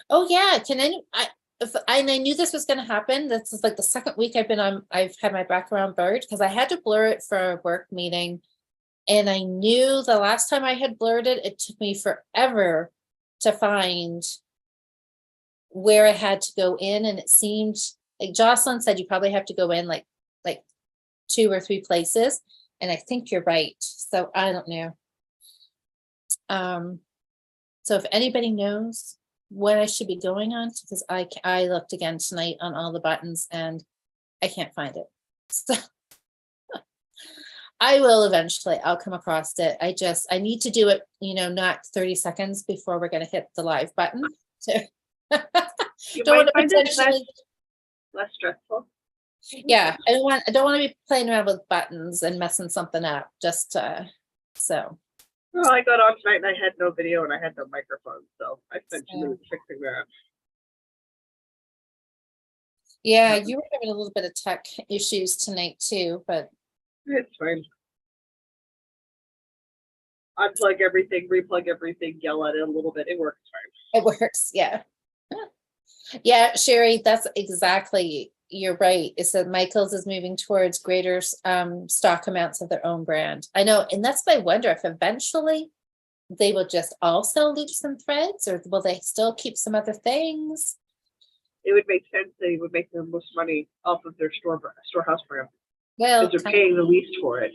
Oh yeah, I knew this was going to happen. This is like the second week I've had my background blurred because I had to blur it for a work meeting. And I knew the last time I had blurred it, it took me forever to find where I had to go in. And it seemed like Jocelyn said, you probably have to go in like 2 or 3 places. And I think you're right. So I don't know. So if anybody knows what I should be going on, because I looked again tonight on all the buttons and I can't find it. So I will eventually, I'll come across it. I need to do it, not 30 seconds before we're going to hit the live button. So You don't might want to find it potentially, less stressful. yeah, I don't want to be playing around with buttons and messing something up. Just so. Well, I got on tonight and I had no video and I had no microphone, so I spent 2 minutes fixing that. Yeah, you were having a little bit of tech issues tonight too, but it's fine. Unplug everything, replug everything, yell at it a little bit. It works fine. It works, yeah. Yeah, Sherry, that's exactly, you're right. It's that Michael's is moving towards greater stock amounts of their own brand. I know, and that's why I wonder if eventually they will just all sell loops and threads, or will they still keep some other things? It would make sense they would make the most money off of their storehouse brand. Well, because they're paying the least for it.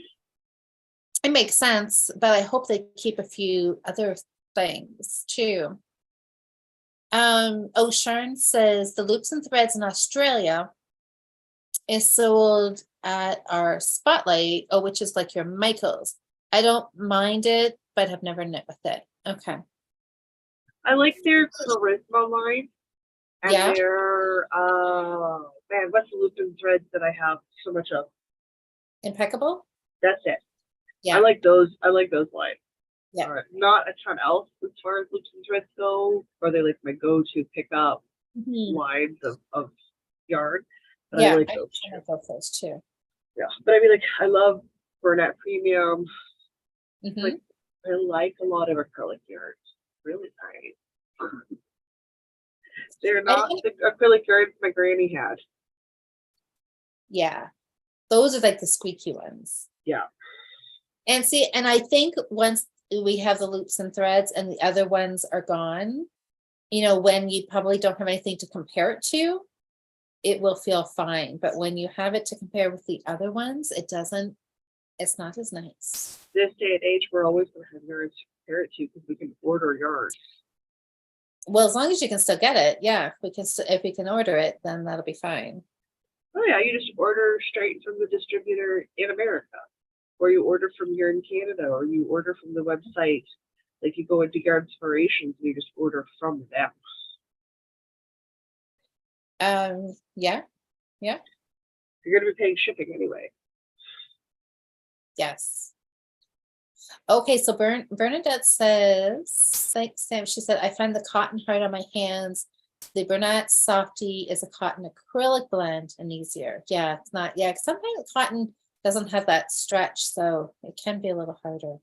It makes sense, but I hope they keep a few other things too. Sharon says the loops and threads in Australia is sold at our Spotlight, which is like your Michael's. I don't mind it, but have never knit with it. Okay. I like their Charisma line and their what's the loop and threads that I have so much of? Impeccable. That's it. Yeah. I like those lines. Yeah. Not a ton else as far as loops and threads go. Or they like my go-to pickup lines of yarn. But I like those too. Yeah. But I mean, like, I love Burnett Premium. Like, I like a lot of acrylic yarns. Really nice. They're not the acrylic yarns my granny had. Yeah. Those are like the squeaky ones. Yeah. And see, and I think once we have the loops and threads and the other ones are gone, you know, when you probably don't have anything to compare it to, it will feel fine. But when you have it to compare with the other ones, it doesn't, it's not as nice. This day and age, we're always going to have yarns to compare it to because we can order yarns. Well, as long as you can still get it, yeah. If we can order it, then that'll be fine. Oh yeah, you just order straight from the distributor in America, or you order from here in Canada, or you order from the website. Like you go into Yarnspirations and you just order from them. Yeah. You're going to be paying shipping anyway. Yes. Okay, so Bernadette says, thanks, Sam. She said, I find the cotton hard on my hands. The Bernat Softy is a cotton acrylic blend and easier. Yeah, it's not. Yeah, sometimes cotton doesn't have that stretch, so it can be a little harder.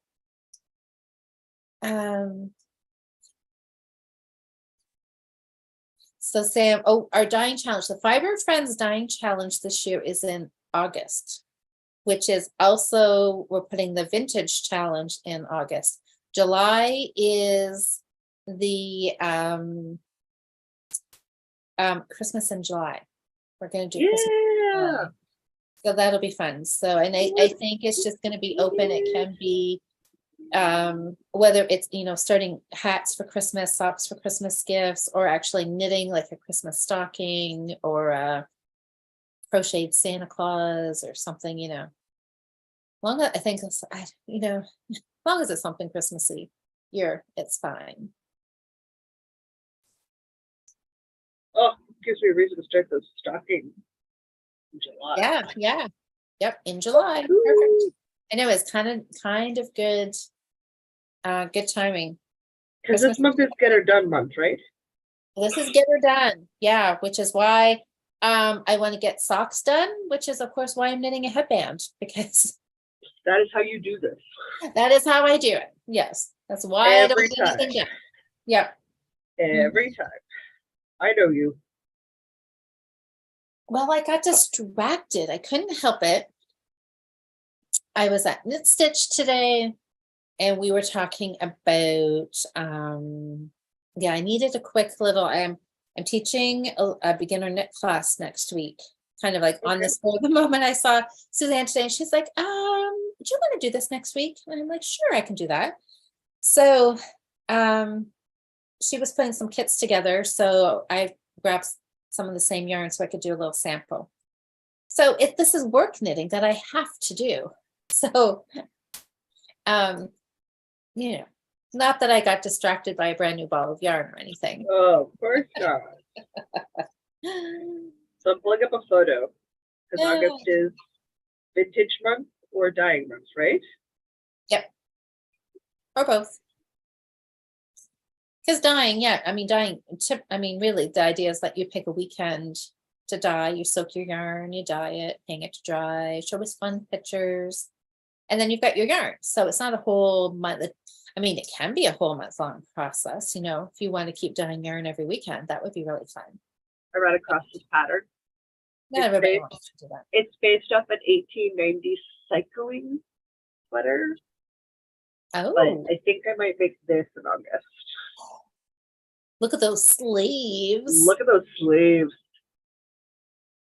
So Sam, oh, our dyeing challenge, the Fiber Friends dyeing challenge this year is in August, which is also, we're putting the vintage challenge in August. July is the Christmas in July. We're going to do Christmas in July. So that'll be fun. So, and I think it's just going to be open. It can be whether it's, you know, starting hats for Christmas, socks for Christmas gifts, or actually knitting like a Christmas stocking or a crocheted Santa Claus or something, you know. Long as I think it's, you know, as long as it's something Christmassy, it's fine. Oh, gives me a reason to start those stockings in July. Yeah. Yep, in July. Perfect. I know it's kind of good. Good timing. Because this month is Get Her Done month, right? This is Get Her Done. Yeah, which is why I want to get socks done, which is of course why I'm knitting a headband, because that is how you do this. That is how I do it. Yes. That's why I don't get anything done. Yep. Every time. I know you. Well, I got distracted. I couldn't help it. I was at Knit Stitch today and we were talking about I needed a quick little I'm teaching a beginner knit class next week. Kind of like on the spur of the moment. I saw Suzanne today and she's like, do you want to do this next week? And I'm like, sure, I can do that. So she was putting some kits together. So I grabbed some of the same yarn so I could do a little sample. So this is work knitting that I have to do. So, you know, not that I got distracted by a brand new ball of yarn or anything. Oh, of course not. So I'm pulling up a photo because August is vintage month or dyeing month, right? Yep. Or both. Because dyeing, really the idea is that you pick a weekend to dye, you soak your yarn, you dye it, hang it to dry, show us fun pictures, and then you've got your yarn. So it's not a whole month. I mean, it can be a whole month-long process, you know, if you want to keep dyeing yarn every weekend, that would be really fun. I ran across this pattern. Not everybody wants to do that. It's based off an 1890 cycling sweater. Oh. But I think I might make this in August. Look at those sleeves. Look at those sleeves.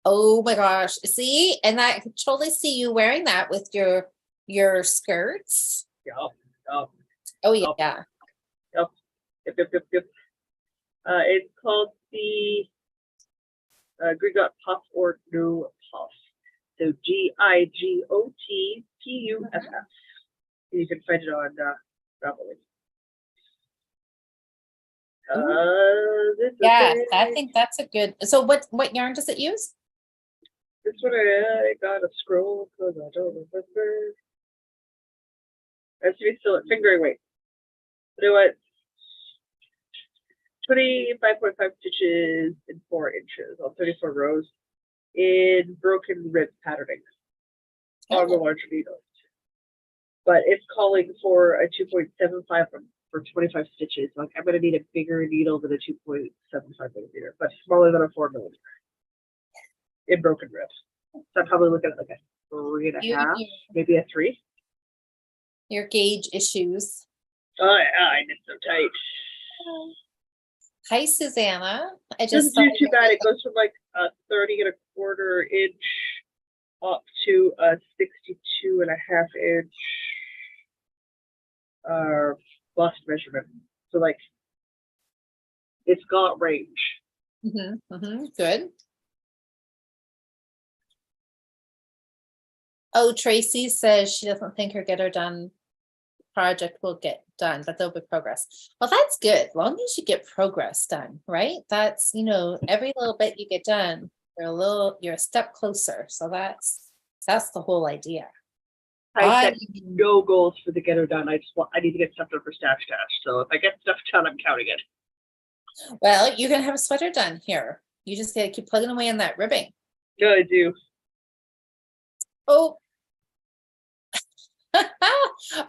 Oh my gosh. See, and I can totally see you wearing that with your skirts. Yep. Oh yeah. Yep. It's called the Grigot Puff or No Puff. So GIGOTPUFF. You can find it on Ravelry. I think that's a good. So what yarn does it use? This one I got a scroll because I don't remember. That's to be still at fingering weight. You know what? 25.5 stitches in 4 inches on 34 rows in broken rib patterning on the larger needle. But it's calling for a 2.75 for 25 stitches. Like I'm going to need a bigger needle than a 2.75 millimeter, but smaller than a 4 millimeter in broken ribs. So I'm probably looking at like a 3.5, maybe a 3. Your gauge issues. Oh yeah, I did so tight. Hi, Susanna. I Doesn't just do saw too bad. It goes from like a 30.25 inch up to a 62.5 inch bust measurement. So like, it's got range. Good. Oh, Tracy says she doesn't think her get her done project will get done, but there'll be progress. Well, that's good. As long as you get progress done, right? That's, you know, every little bit you get done, you're a step closer. So that's the whole idea. I set no goals for the get her done. I need to get stuff done for Stash Dash. So if I get stuff done, I'm counting it. Well, you're gonna have a sweater done here. You just gotta keep plugging away on that ribbing. No, I do. Oh.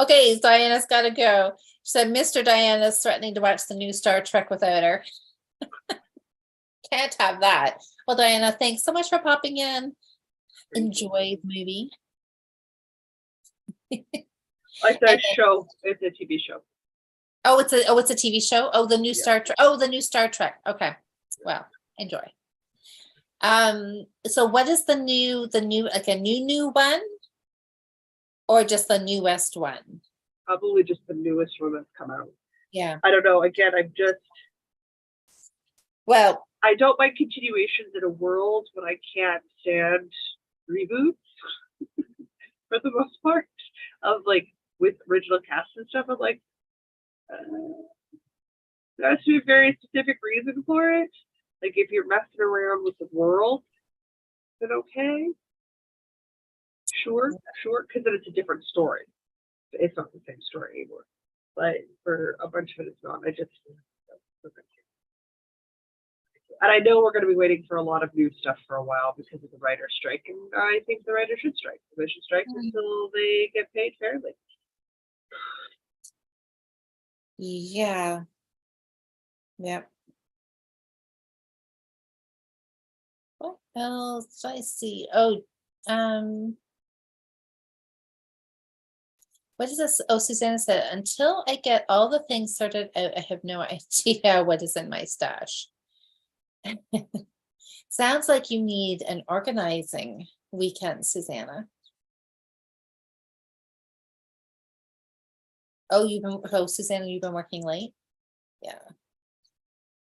Okay, Diana's gotta go. She said Mr. Diana's threatening to watch the new Star Trek without her. Can't have that. Well, Diana, thanks so much for popping in. Enjoy the movie. Like the show. It's a TV show. Oh, it's a TV show. Oh, the new Star Trek. Oh, the new Star Trek. Okay. Well, enjoy. So what is the new like a new one? Or just the newest one? Probably just the newest one that's come out. Yeah. I don't know. Again, Well, I don't like continuations in a world when I can't stand reboots for the most part of like with original cast and stuff. I'm like, there has to be a very specific reason for it. Like if you're messing around with the world, then okay. Sure, because then it's a different story. It's not the same story anymore. But for a bunch of it, it's not. And I know we're going to be waiting for a lot of new stuff for a while because of the writer's strike, and I think the writers should strike. They should strike until they get paid fairly. yeah. Yep. What else do I see? Oh, what is this? Oh, Susanna said, until I get all the things sorted out, I have no idea what is in my stash. Sounds like you need an organizing weekend, Susanna. Oh, Susanna, you've been working late? Yeah.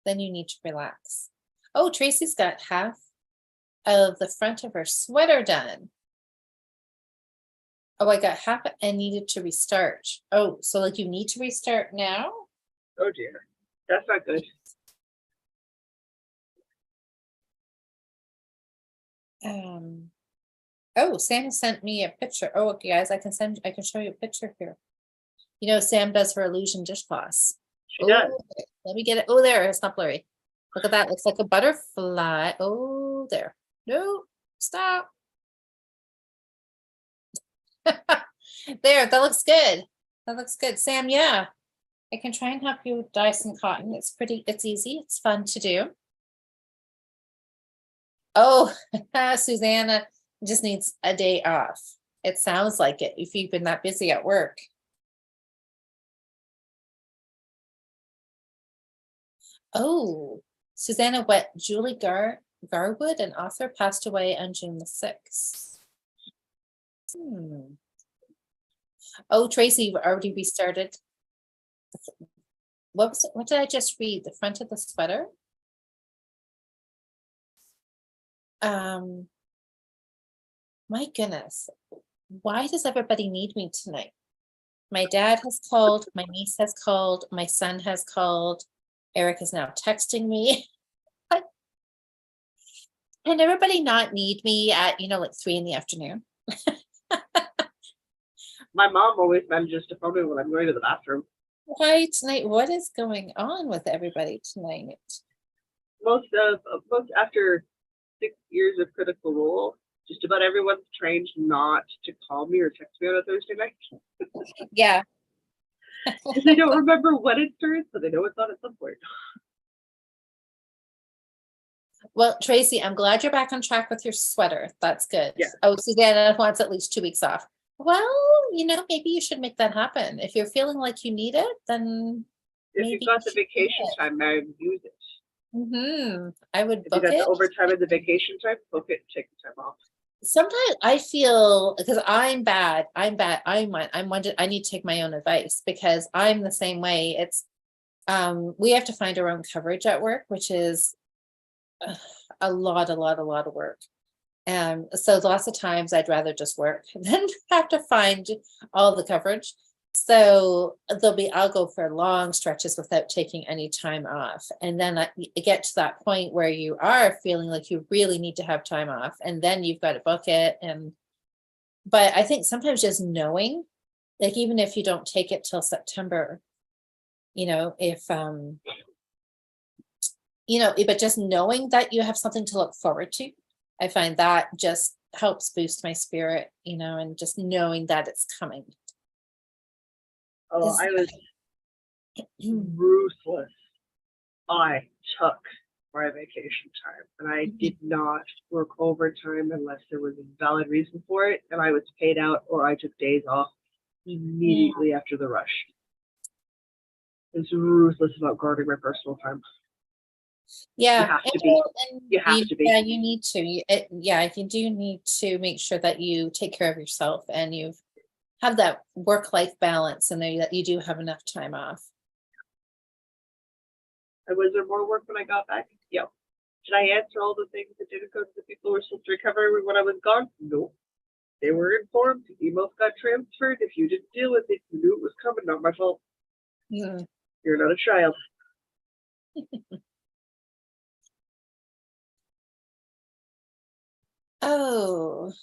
Then you need to relax. Oh, Tracy's got half of the front of her sweater done. Oh, I got half and needed to restart. Oh, so like you need to restart now? Oh dear, that's not good. Oh, Sam sent me a picture. Oh, okay, guys, I can show you a picture here. You know, Sam does her illusion dishcloths. She does. Let me get it. Oh, there, it's not blurry. Look at that. Looks like a butterfly. Oh, there. No, stop. There, that looks good. That looks good. Sam, yeah. I can try and help you dye some cotton. It's easy. It's fun to do. Oh, Susanna just needs a day off. It sounds like it if you've been that busy at work. Oh, Susanna Wet, Julie Garwood, an author, passed away on June the 6th. Oh, Tracy, you've already restarted. What was it? What did I just read? The front of the sweater? My goodness. Why does everybody need me tonight? My dad has called, my niece has called, my son has called, Eric is now texting me. Can everybody not need me at, like 3 in the afternoon? My mom always manages to phone me when I'm going to the bathroom. Why tonight? What is going on with everybody tonight? Most after 6 years of Critical Role, just about everyone's trained not to call me or text me on a Thursday night. Yeah. Because they don't remember when it starts, so they know it's on at some point. Well, Tracy, I'm glad you're back on track with your sweater. That's good. Yeah. Oh, Susanna wants at least 2 weeks off. Well, maybe you should make that happen. If you're feeling like you need it, then If maybe you've got the you should do vacation it. time, now use it. I would If you book got the it. overtime and the vacation time, book it, take the time off. Sometimes I feel, because I'm bad. I'm one. I need to take my own advice because I'm the same way. It's we have to find our own coverage at work, which is a lot of work. So lots of times I'd rather just work than have to find all the coverage. So I'll go for long stretches without taking any time off. And then I get to that point where you are feeling like you really need to have time off, and then you've got to book it. But I think sometimes just knowing, like, even if you don't take it till September, if, but just knowing that you have something to look forward to, I find that just helps boost my spirit, and just knowing that it's coming. Oh, Is- I was ruthless. I took my vacation time and I did not work overtime unless there was a valid reason for it, and I was paid out or I took days off immediately after the rush. I was ruthless about guarding my personal time. Yeah, You have to be. You have to be. Yeah, you need to. You do need to make sure that you take care of yourself and you have that work-life balance, and that you do have enough time off. And was there more work when I got back? Yeah. Did I answer all the things that didn't go to the people who were supposed to recover when I was gone? No. They were informed. Emails got transferred. If you didn't deal with it, you knew it was coming. Not my fault. Mm. You're not a child. Oh,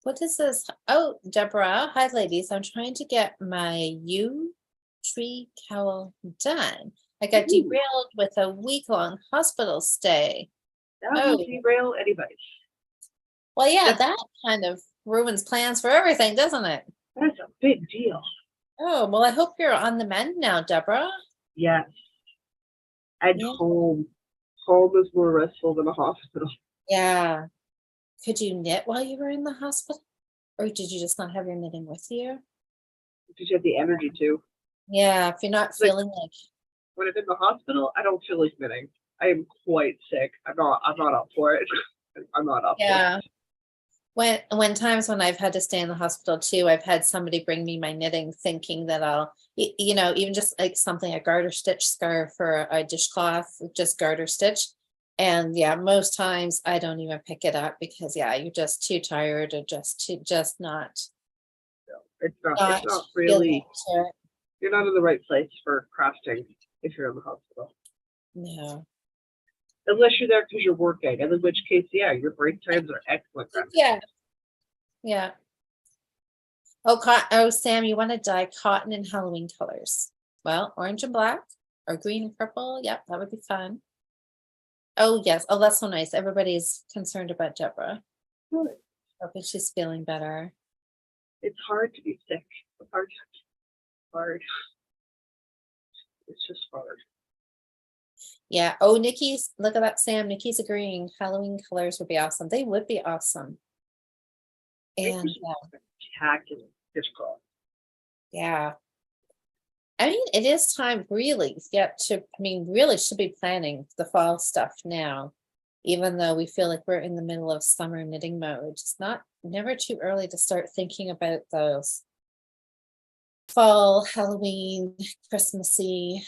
what is this? Oh, Deborah. Hi, ladies. I'm trying to get my yew tree cowl done. I got derailed with a week-long hospital stay. That will derail anybody. Well, yeah, that kind of ruins plans for everything, doesn't it? That's a big deal. Oh, well, I hope you're on the mend now, Deborah. Yes. And home. Home is more restful than a hospital. Yeah. Could you knit while you were in the hospital? Or did you just not have your knitting with you? Did you have the energy to? Yeah, if you're not feeling like when I'm in the hospital, I don't feel like knitting. I am quite sick. I'm not up for it. I'm not up for it. When times when I've had to stay in the hospital too, I've had somebody bring me my knitting thinking that I'll, even just like something, a garter stitch scarf or a dishcloth, just garter stitch. And yeah, most times I don't even pick it up because you're just too tired or just not. No, it's not really, you're not in the right place for crafting if you're in the hospital. No. Unless you're there because you're working, and in which case, your break times are excellent. Yeah. Oh, Sam, you want to dye cotton in Halloween colors? Well, orange and black or green and purple. Yep, that would be fun. Oh, yes. Oh, that's so nice. Everybody's concerned about Deborah. Good. Hoping she's feeling better. It's hard to be sick. It's hard. It's just hard. Yeah. Oh, Nikki's, look at that, Sam. Nikki's agreeing. Halloween colors would be awesome. They would be awesome. And spectacular. Yeah. I mean, it is time really really should be planning the fall stuff now, even though we feel like we're in the middle of summer knitting mode. It's never too early to start thinking about those fall, Halloween, Christmassy.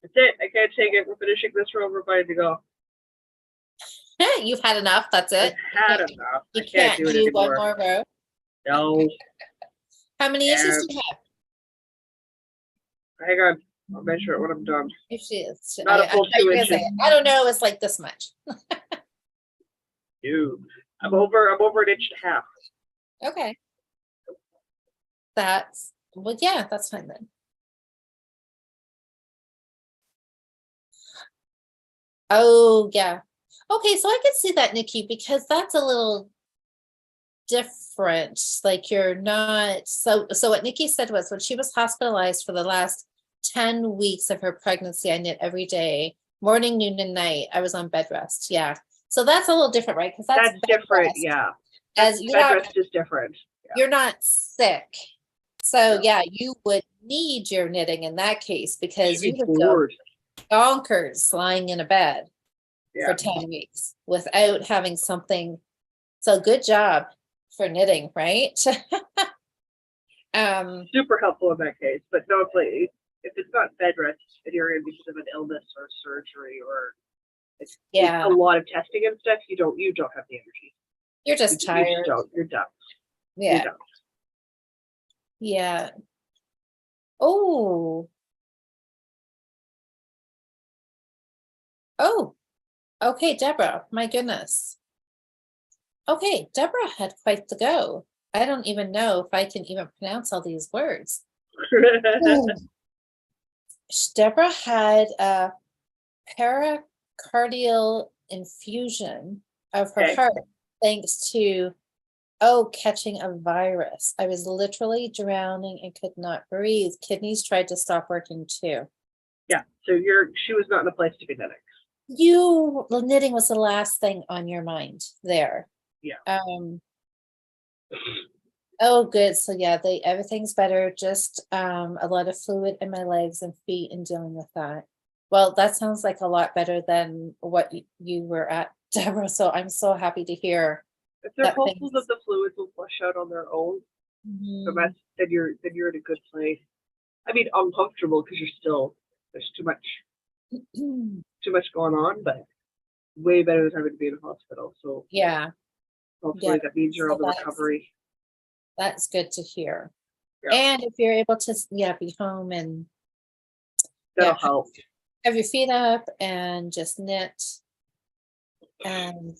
That's it. I can't take it. We're finishing this row. We're ready to go. You've had enough. That's it. I've had enough. You can't do it do anymore. one more row. No. How many inches do you have? Hang on. I'll measure it when I'm done. Not a full 2 inches. I don't know. It's like this much. Dude, I'm over an inch and a half. Okay. That's fine then. Oh, yeah. Okay, so I could see that, Nikki, because that's a little different. Like you're not so what Nikki said was when she was hospitalized for the last 10 weeks of her pregnancy, I knit every day. Morning, noon, and night. I was on bed rest. Yeah. So that's a little different, right? Because that's bed different. rest. Yeah. As Bed rest is different. Yeah. you're not sick. So No. yeah, you would need your knitting in that case because you She'd be would go bored. bonkers lying in a bed Yeah. for 10 weeks without having something. So good job for knitting, right? Super helpful in that case. But no, if it's not bed rest and you're in because of an illness or surgery or it's Yeah, a lot of testing and stuff, you don't have the energy. you're just You tired. just don't. You're done. Yeah. You're done. Yeah. Oh. Oh. Okay, Deborah. My goodness. Okay, Deborah had quite the go. I don't even know if I can even pronounce all these words. Deborah had a pericardial infusion of her Okay. heart thanks to catching a virus. I was literally drowning and could not breathe. Kidneys tried to stop working too. Yeah. So she was not in a place to be knitting. Knitting was the last thing on your mind there. Yeah. Oh, good. So yeah, everything's better. Just a lot of fluid in my legs and feet and dealing with that. Well, that sounds like a lot better than what you were at, Deborah. So I'm so happy to hear. If they're hopeful that the fluids will flush out on their own, then you're in a good place. I mean, uncomfortable because there's too much going on, but way better than having to be in a hospital. So yeah, hopefully that means you're on the recovery. That's good to hear. Yeah. And if you're able to, be home and that'll help. Have your feet up and just knit. And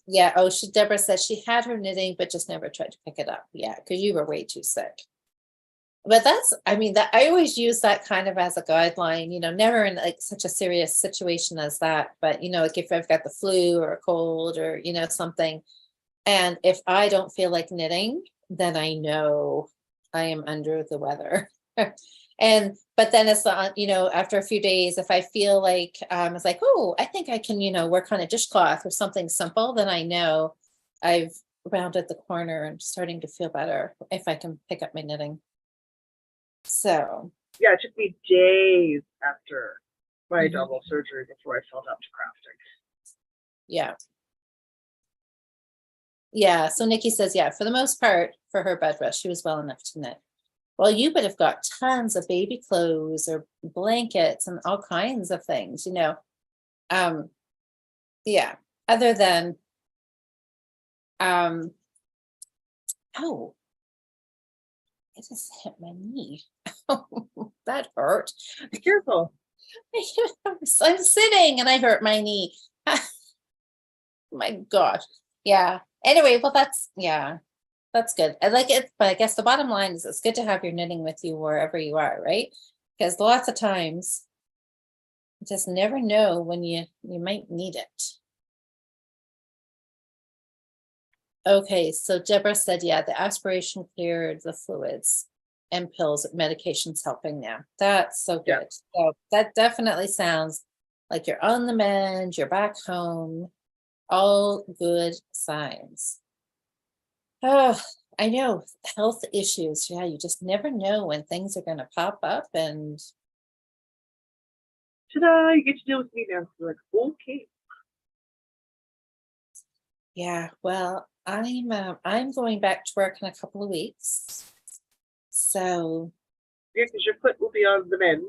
Deborah said she had her knitting, but just never tried to pick it up. Yeah, because you were way too sick. But I always use that kind of as a guideline, never in like such a serious situation as that. But, like if I've got the flu or a cold or, something, and if I don't feel like knitting, then I know I am under the weather. But then it's after a few days, if I feel like it's like, oh, I think I can, work on a dishcloth or something simple, then I know I've rounded the corner and starting to feel better if I can pick up my knitting. So yeah, it took me days after my double surgery before I felt up to crafting. Yeah. Yeah. So Nikki says, for the most part, for her bed rest, she was well enough to knit. Well, you would have got tons of baby clothes or blankets and all kinds of things, other than, I just hit my knee. That hurt. Be careful. I'm sitting and I hurt my knee. My gosh. Yeah. Anyway, well, that's good. I like it, but I guess the bottom line is it's good to have your knitting with you wherever you are, right? Because lots of times you just never know when you might need it. Okay, so Deborah said, the aspiration cleared the fluids and pills, medication's helping now. That's so good. So that definitely sounds like you're on the mend, you're back home, all good signs. Oh, I know, health issues. Yeah, you just never know when things are going to pop up and. Ta-da, you get to deal with me now. You're like, okay. Yeah, well, I'm going back to work in a couple of weeks. So. Yeah, because your foot will be on the mend.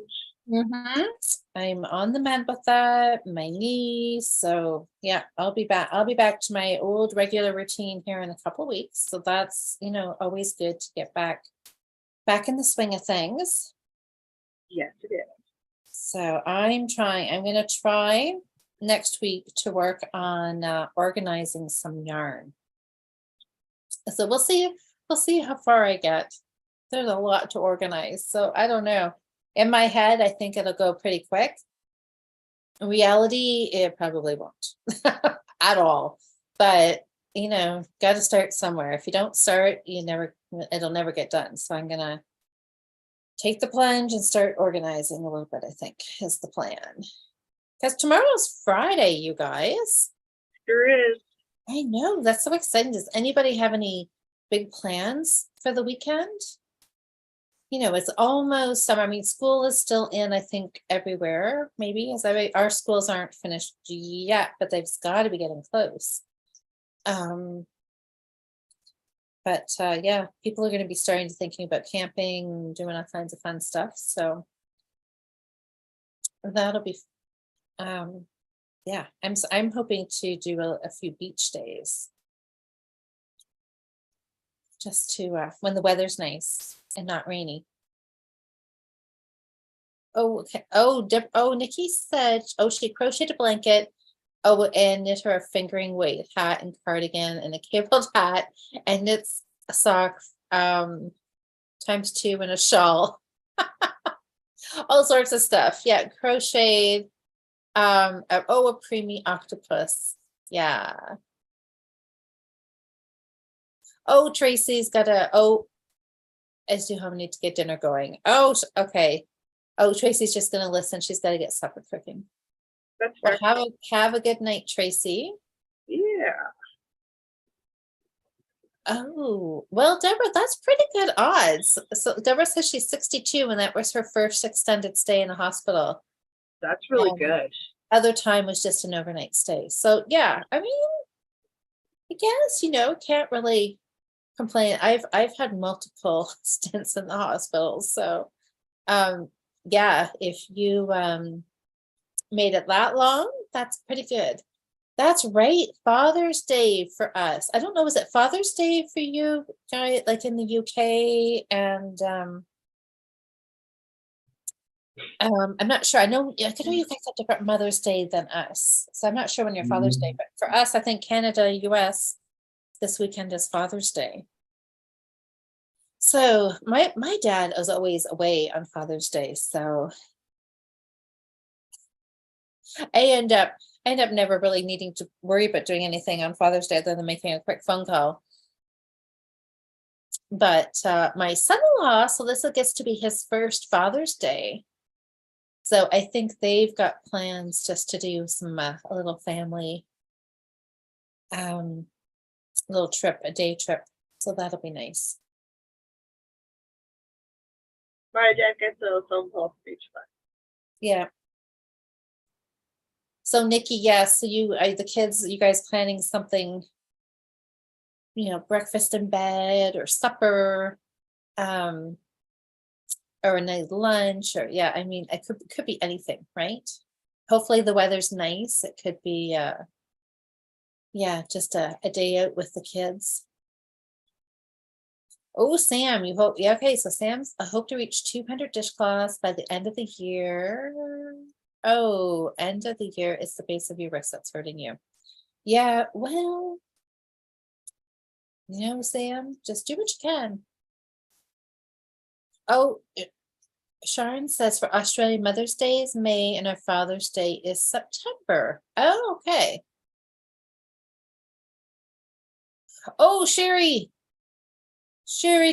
I'm on the mend with that, my knee. So yeah, I'll be back to my old regular routine here in a couple of weeks. So that's, always good to get back in the swing of things. Yes, it is. So I'm going to try next week to work on organizing some yarn. So we'll see how far I get. There's a lot to organize. So I don't know. In my head, I think it'll go pretty quick. In reality, it probably won't at all. But, got to start somewhere. If you don't start, it'll never get done. So I'm going to take the plunge and start organizing a little bit, I think is the plan. Because tomorrow's Friday, you guys. Sure is. I know, that's so exciting. Does anybody have any big plans for the weekend? You know, it's almost summer. I mean, school is still in, I think, everywhere, maybe. Our schools aren't finished yet, but they've got to be getting close. But yeah, people are going to be starting to thinking about camping, doing all kinds of fun stuff. So that'll be, yeah, I'm hoping to do a few beach days. Just to, when the weather's nice and not rainy. Oh, okay. Oh, Nikki said, oh, she crocheted a blanket. Oh, and knit her a fingering weight hat and cardigan and a cabled hat and knits a sock ×2 and a shawl. All sorts of stuff. Yeah, crocheted. A preemie octopus. Yeah. Oh, Tracy's got I do home need to get dinner going. Oh, okay. Oh, Tracy's just gonna listen. She's got to get supper cooking. That's Well, fair. have a good night, Tracy. Yeah. Oh, well, Deborah, that's pretty good odds. So Deborah says she's 62 and that was her first extended stay in a hospital. That's really good. Other time was just an overnight stay. So yeah, I mean, I guess, can't really complain. I've had multiple stints in the hospital. So yeah, if you made it that long, that's pretty good. That's right. Father's Day for us. I don't know, was it Father's Day for you, like in the UK? And I'm not sure. I know you guys have different Mother's Day than us. So I'm not sure when your Father's Day, but for us, I think Canada, US, this weekend is Father's Day. So my dad was always away on Father's Day. So I end up never really needing to worry about doing anything on Father's Day other than making a quick phone call. But my son-in-law, so this gets to be his first Father's Day. So I think they've got plans just to do some a little family little trip, a day trip. So that'll be nice. My dad gets a phone call from each one. Yeah. So Nikki, yes, so you guys planning something, breakfast in bed or supper, or a night lunch, or yeah, I mean, it could be anything, right? Hopefully the weather's nice. It could be yeah, just a day out with the kids. Oh, Sam, you hope, yeah, okay, so Sam's, I hope to reach 200 dishcloths by the end of the year. Oh, end of the year is the base of your wrist that's hurting you. Yeah, well, Sam, just do what you can. Oh, Sharon says for Australia, Mother's Day is May and our Father's Day is September. Oh, okay. Oh, Sherry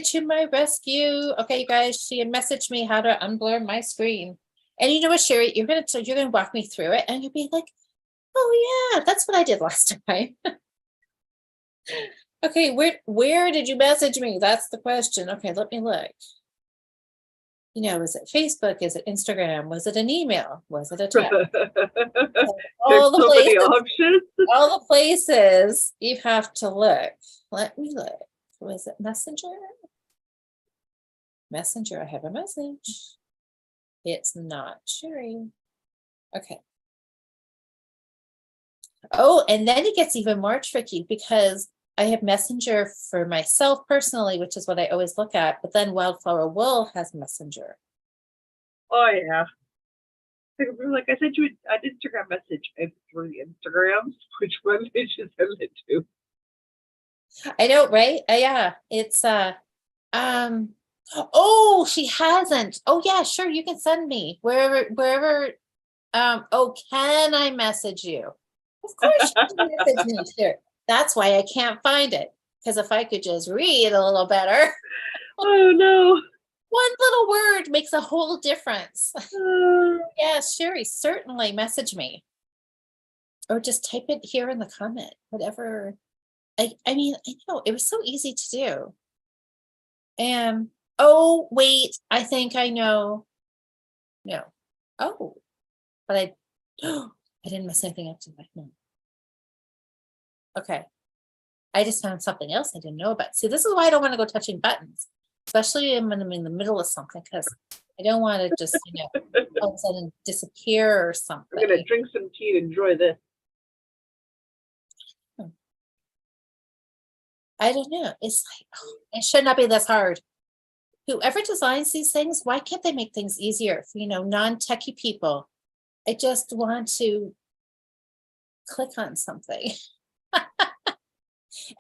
to my rescue. Okay, you guys, she had messaged me how to unblur my screen. And you know what, Sherry, you're gonna walk me through it and you'll be like, oh yeah, that's what I did last time. Okay, where did you message me? That's the question. Okay, let me look. Is it Facebook? Is it Instagram? Was it an email? Was it a text? There's so many options. All the places you have to look. Let me look. Was it Messenger? Messenger, I have a message. It's not Sherry. Okay. Oh, and then it gets even more tricky because I have Messenger for myself personally, which is what I always look at, but then Wildflower Wool has Messenger. Oh yeah. Like I sent you an Instagram message. I have 3 Instagrams. Which one did you send it to? I know, right? Yeah. It's oh, she hasn't. Oh yeah, sure. You can send me wherever. Oh, can I message you? Of course you can message me, sure. That's why I can't find it. Because if I could just read a little better. Oh no. One little word makes a whole difference. Uh, Yes, Sherry, certainly message me. Or just type it here in the comment, whatever. I mean, I know it was so easy to do. And oh, wait, I think I know. No. Oh, but I I didn't miss anything up to my no. Okay. I just found something else I didn't know about. See, this is why I don't want to go touching buttons, especially when I'm in the middle of something, because I don't want to just, all of a sudden disappear or I'm gonna something. drink some tea and enjoy this. I don't know. It's like, oh, it should not be this hard. Whoever designs these things, why can't they make things easier for, non-techie people? I just want to click on something.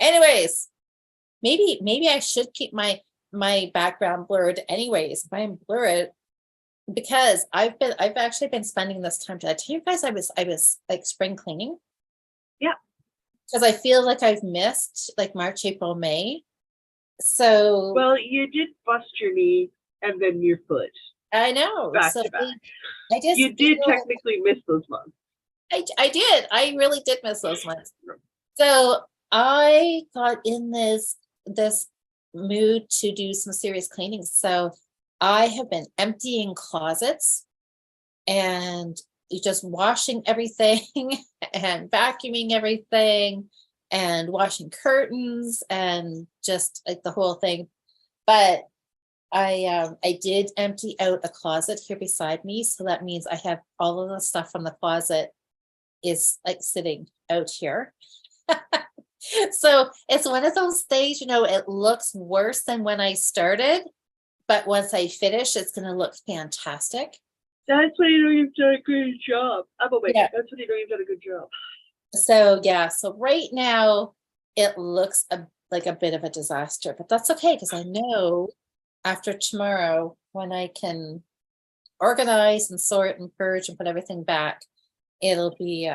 Anyways, maybe I should keep my background blurred anyways. If I blur it, because I've actually been spending this time. Did I tell you guys I was like spring cleaning? Yeah. Because I feel like I've missed like March, April, May. So Well, you did bust your knee and then your foot. I know. Back So to back. I just You did technically miss those months. I did. I really did miss those months. So I got in this mood to do some serious cleaning. So I have been emptying closets and just washing everything and vacuuming everything and washing curtains and just like the whole thing. But I did empty out a closet here beside me, so that means I have all of the stuff from the closet is like sitting out here. So it's one of those things, it looks worse than when I started, but once I finish, it's going to look fantastic. That's when you know you've done a good job. I'm awake. Yeah. That's when you know you've done a good job. So yeah, so right now it looks like a bit of a disaster, but that's okay because I know after tomorrow when I can organize and sort and purge and put everything back, it'll be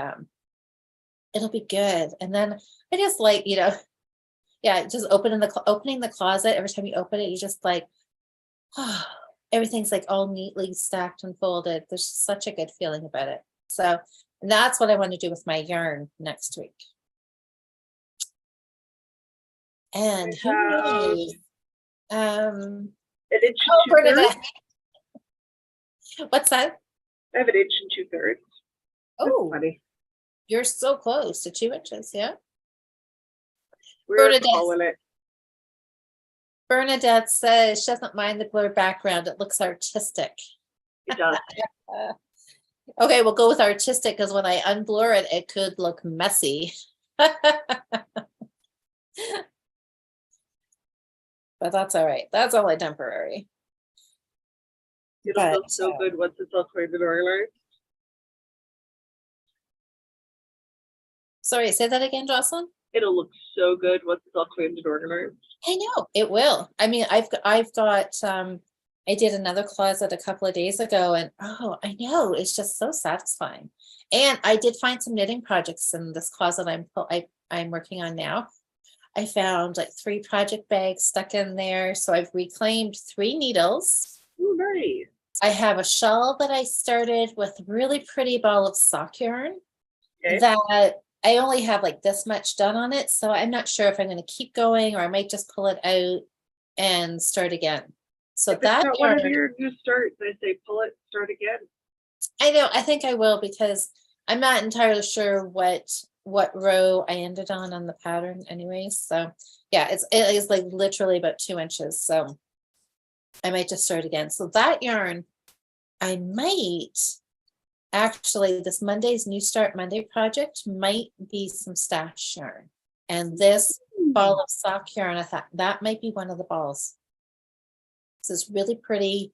good. And then I just like, yeah, just opening the closet. Every time you open it, you just like, oh, everything's like all neatly stacked and folded. There's such a good feeling about it. So that's what I want to do with my yarn next week. And who knows? An inch Oh, and 2/3. Bernadette. What's that? I have an inch and 2/3. Oh, funny. You're so close to 2 inches, yeah. We're calling it. Bernadette says she doesn't mind the blurred background. It looks artistic. It does. Okay, we'll go with artistic because when I unblur it, it could look messy. But that's all right. That's only temporary. It'll feel so good once it's all cleaned and organized. Sorry, say that again, Jocelyn. It'll look so good once it's all cleaned and organized. I know it will. I mean, I've got I did another closet a couple of days ago and oh, I know, it's just so satisfying. And I did find some knitting projects in this closet I'm working on now. I found like 3 project bags stuck in there. So I've reclaimed 3 needles. Oh, nice. I have a shawl that I started with a really pretty ball of sock yarn that I only have like this much done on it. So I'm not sure if I'm going to keep going or I might just pull it out and start again. So if that it's not one of your new starts, I say pull it, start again. I know, I think I will because I'm not entirely sure what row I ended on the pattern anyways. So yeah, it is like literally about 2 inches. So I might just start again. So that yarn, I might actually, this Monday's New Start Monday project might be some stash yarn. And this ball of sock yarn, I thought that might be one of the balls. This is really pretty.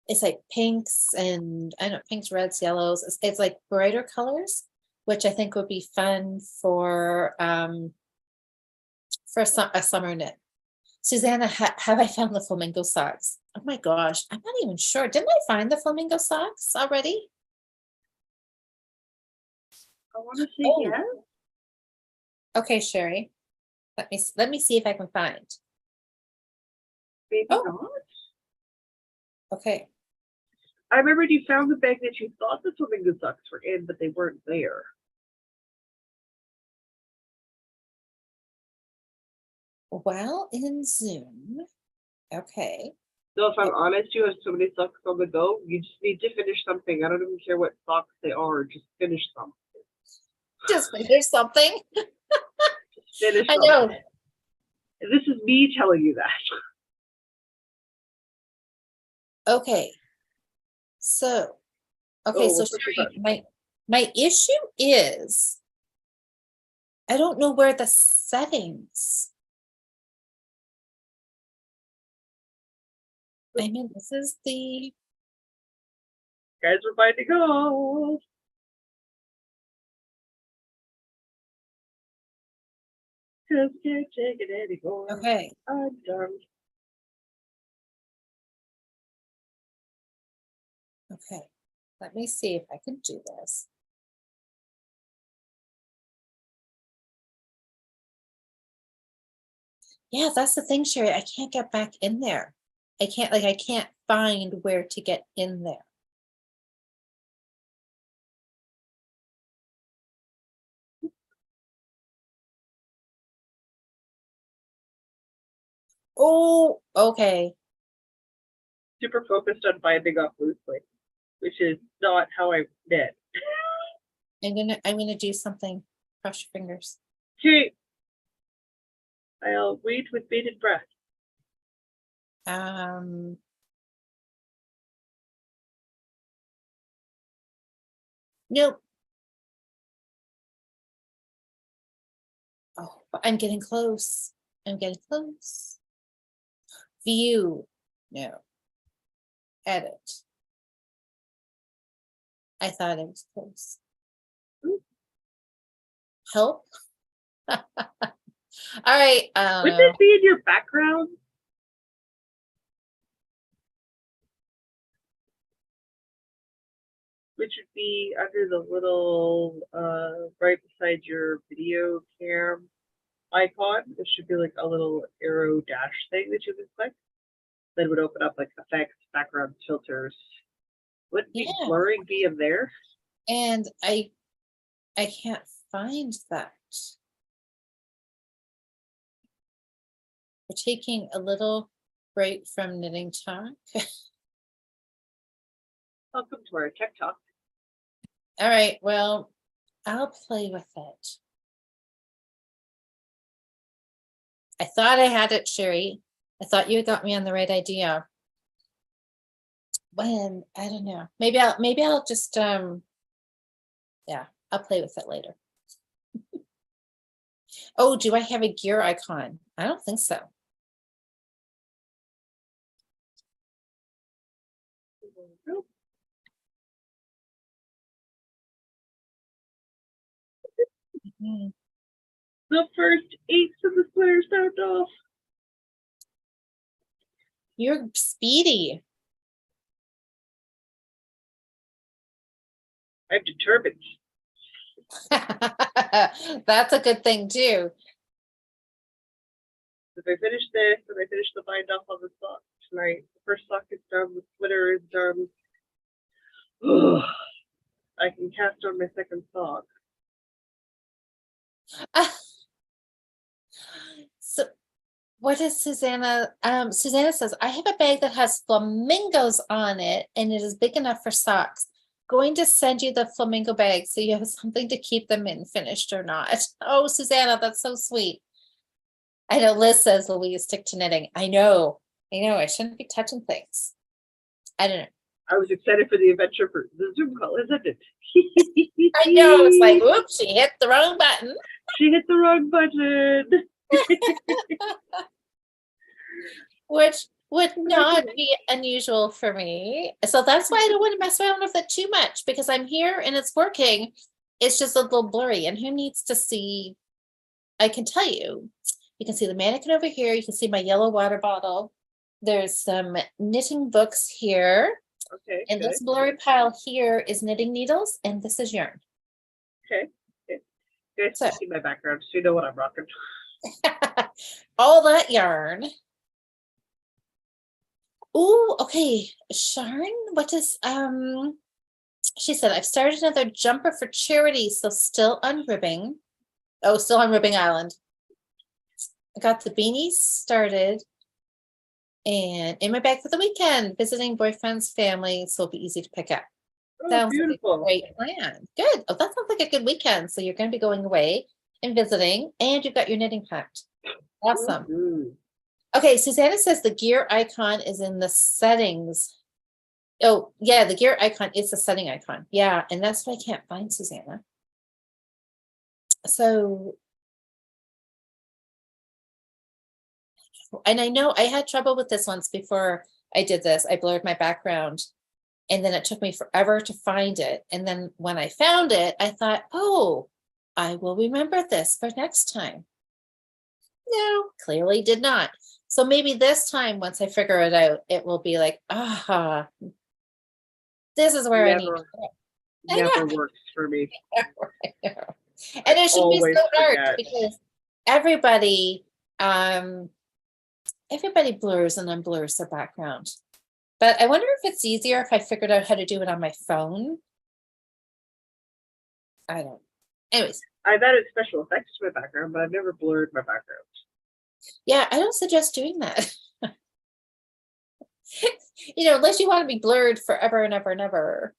It's like pinks and I don't know, pinks, reds, yellows. It's like brighter colors, which I think would be fun for a summer knit. Susanna, have I found the flamingo socks? Oh my gosh, I'm not even sure. Didn't I find the flamingo socks already? I want to say yes. Okay, Sherry. Let me see if I can find. Maybe not. Okay. I remembered you found the bag that you thought the flamingo socks were in, but they weren't there. Well, in Zoom. Okay. So if I'm honest, you have so many socks on the go, you just need to finish something. I don't even care what socks they are, just finish them. Just there's something. Just finish I them. know. This is me telling you that. Okay. So, okay, so Oh, Sherry, my issue is I don't know where the settings. I mean, this is the guys, we're finding gold. Just can't take it anymore. okay. I'm done. Okay. Let me see if I can do this. Yeah, that's the thing, Sherry. I can't get back in there. I can't find where to get in there. Oh, okay. Super focused on binding off loosely, which is not how I did. I'm gonna do something. Cross your fingers. Okay. I'll wait with bated breath. Nope. Oh, but I'm getting close. I'm getting close. View. No. Edit. I thought it was close. Help. All right. Would this be in your background? Which would be under the little right beside your video cam icon. There should be like a little arrow dash thing that you can click. That would open up like effects, background filters. Wouldn't be blurring be in there? And I can't find that. We're taking a little break from knitting talk. Welcome to our tech talk. All right, well, I'll play with it. I thought I had it, Sherry. I thought you got me on the right idea. When I don't know. Maybe I'll just yeah, I'll play with it later. Oh, do I have a gear icon? I don't think so. Mm-hmm. The first 8 of the sweater sound off. You're speedy. I'm determined. That's a good thing too. If I finish this and I finish the bind off on the sock tonight, the first sock is done, the sweater is done. I can cast on my second sock. So what is Susanna? Susanna says, I have a bag that has flamingos on it and it is big enough for socks. Going to send you the flamingo bag so you have something to keep them in, finished or not. Oh, Susanna, that's so sweet. I know Liz says, Louise, stick to knitting. I know. I shouldn't be touching things. I don't know. I was excited for the adventure for the Zoom call, isn't it? I know. It's like, oops, she hit the wrong button. She hit the wrong button. Which would not be unusual for me. So that's why I don't want to mess around with it too much, because I'm here and it's working. It's just a little blurry. And who needs to see? I can tell you, you can see the mannequin over here. You can see my yellow water bottle. There's some knitting books here. Okay. And this blurry pile here is knitting needles, and this is yarn. Okay. You guys can see my background, so you know what I'm rocking. All that yarn. Oh, okay. Sharon, what does she said, I've started another jumper for charity, so still unribbing. Oh, still on Ribbing Island. I got the beanies started and in my bag for the weekend, visiting boyfriend's family, so it'll be easy to pick up. Oh, Sounds like a beautiful. great plan. Good. Oh, that sounds like a good weekend. So you're going to be going away and visiting, and you've got your knitting packed. Awesome. Mhm. Okay, Susanna says the gear icon is in the settings. Oh, yeah, the gear icon is the setting icon. Yeah, and that's what I can't find, Susanna. So, and I know I had trouble with this once before I did this. I blurred my background, and then it took me forever to find it. And then when I found it, I thought, oh, I will remember this for next time. No, clearly did not. So maybe this time, once I figure it out, it will be like, aha, this is where I need to Never, go. never works for me. And it should be always so hard forget. because everybody everybody blurs and unblurs their background. But I wonder if it's easier if I figured out how to do it on my phone. I don't. Anyways, I've added special effects to my background, but I've never blurred my background. yeah, I don't suggest doing that. Unless you want to be blurred forever and ever and ever.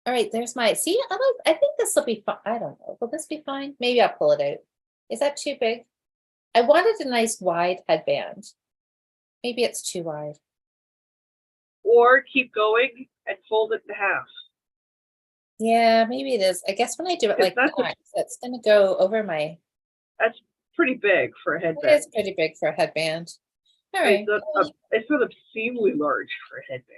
All right, there's my, see, I think this will be fine. I don't know. Will this be fine? Maybe I'll pull it out. Is that too big? I wanted a nice wide headband. Maybe it's too wide. Or keep going and fold it in half. Yeah, maybe it is. I guess when I do it like that, it's going to go over my. That's pretty big for a It headband. is pretty big for a headband. All right. It's sort of obscenely large for a headband.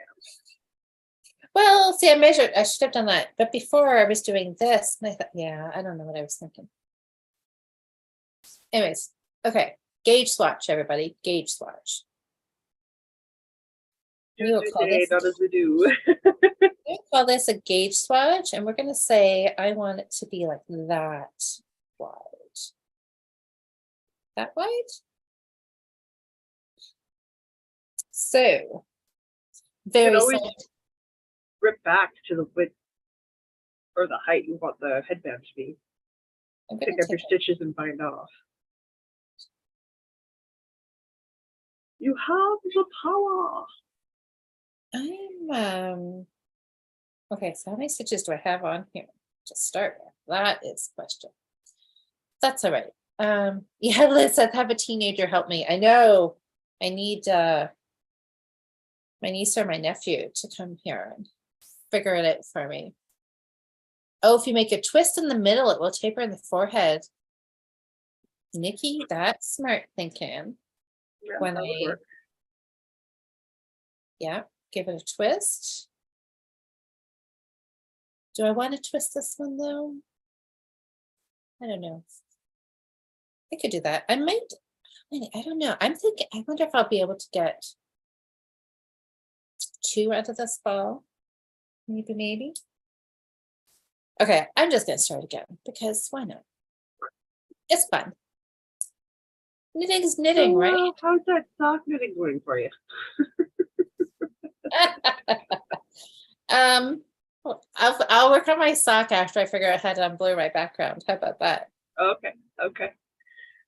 Well, see, I should have done that. But before I was doing this, and I thought, yeah, I don't know what I was thinking. Anyways, okay. Gauge swatch, everybody. Gauge swatch. We will call this, Not as we do. we'll call this a gauge swatch, and we're going to say I want it to be like that wide. That wide? So, very always rip back to the width or the height you want the headband to be. Pick up your stitches and bind off. You have the power. Okay, so how many stitches do I have on here to start with? That is the question. That's all right. Yeah, Liz said have a teenager help me. I know. I need my niece or my nephew to come here and figure it out for me. Oh, if you make a twist in the middle, it will taper in the forehead. Nikki, that's smart thinking. Yeah, When that would work. Yeah, give it a twist. Do I want to twist this one though? I don't know. I could do that. I might. I don't know. I'm thinking. I wonder if I'll be able to get 2 out of this ball. Maybe. Okay, I'm just gonna start again because why not? It's fun. Knitting is knitting, right? How's that sock knitting going for you? I'll work on my sock after I figure out how to unblur my background. How about that? Okay.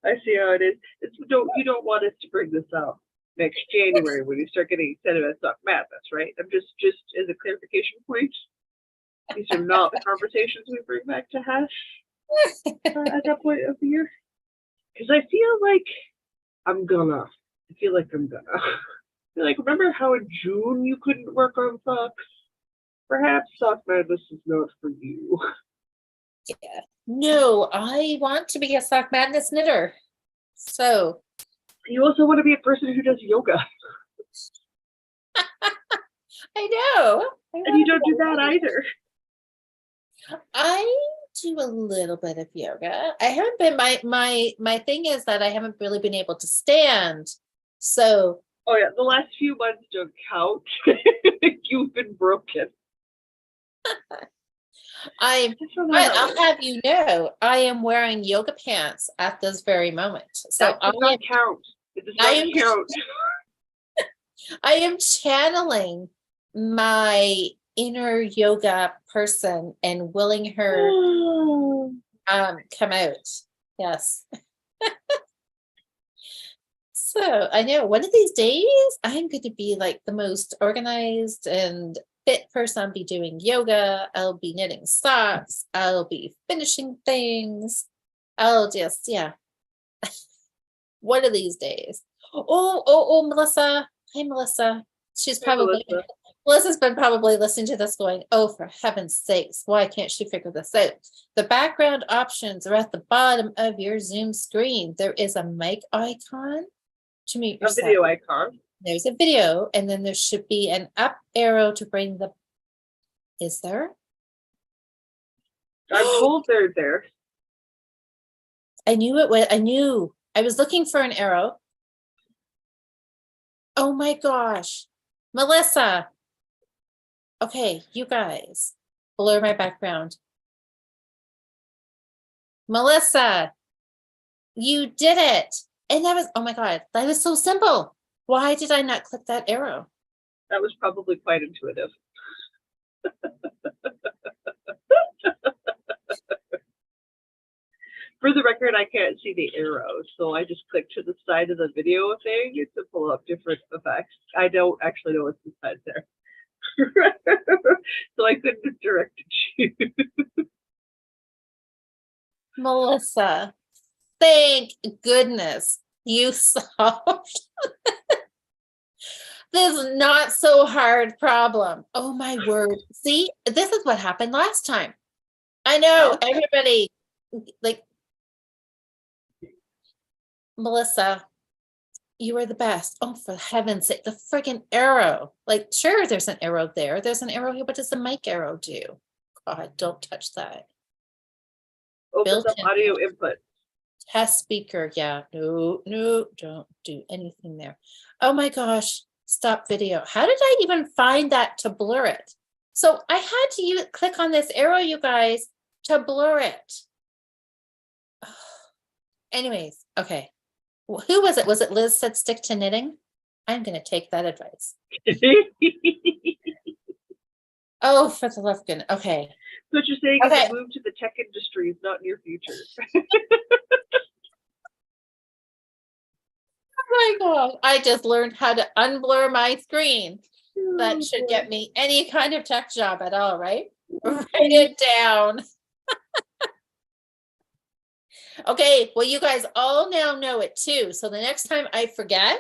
I see how it is. You don't want us to bring this up next January when you start getting excited about sock madness, right? I'm just as a clarification point. These are not the conversations we bring back to hash at that point of the year. Because I feel like I'm gonna. Like, remember how in June you couldn't work on socks? Perhaps sock madness is not for you. Yeah. No, I want to be a sock madness knitter. So. You also want to be a person who does yoga. I know. And you don't do that either. I do a little bit of yoga. I haven't been my thing is that I haven't really been able to stand. So oh yeah, the last few months don't count. You've been broken. I'll have you know, I am wearing yoga pants at this very moment. So that does not count. It does not count. I am channeling my inner yoga person and willing her come out. Yes. So I know one of these days I'm going to be like the most organized and fit person. I'll be doing yoga. I'll be knitting socks. I'll be finishing things. I'll just, yeah. One of these days. Oh, Melissa. Hi, Melissa. She's Hey, probably, Melissa. Melissa's been probably listening to this going, oh, for heaven's sakes, why can't she figure this out? The background options are at the bottom of your Zoom screen. There is a mic icon to mute A yourself. video icon. There's a video, and then there should be an up arrow to bring the, is there? I'm told they're there. I knew it was, I was looking for an arrow. Oh my gosh. Melissa. Okay, you guys, blur my background. Melissa, you did it. And that was, oh my God, that was so simple. Why did I not click that arrow? That was probably quite intuitive. For the record, I can't see the arrow, so I just clicked to the side of the video thing to pull up different effects. I don't actually know what's inside there. So I couldn't have directed you. Melissa, thank goodness you solved this not so hard problem. Oh my word. See, this is what happened last time. I know everybody, like, Melissa, you are the best. Oh, for heaven's sake, the freaking arrow. Like, sure, there's an arrow there. There's an arrow here. What does the mic arrow do? God, don't touch that. Opens up audio input. Test speaker. Yeah, no, don't do anything there. Oh my gosh, stop video. How did I even find that to blur it? So I had to click on this arrow, you guys, to blur it. Anyways, okay. Who was it? Was it Liz said stick to knitting? I'm going to take that advice. Oh, for the love of goodness. Okay. So what you're saying is you move to the tech industry is not near future. Oh my God. I just learned how to unblur my screen. That should get me any kind of tech job at all, right? Write it down. Okay, well, you guys all now know it too. So the next time I forget,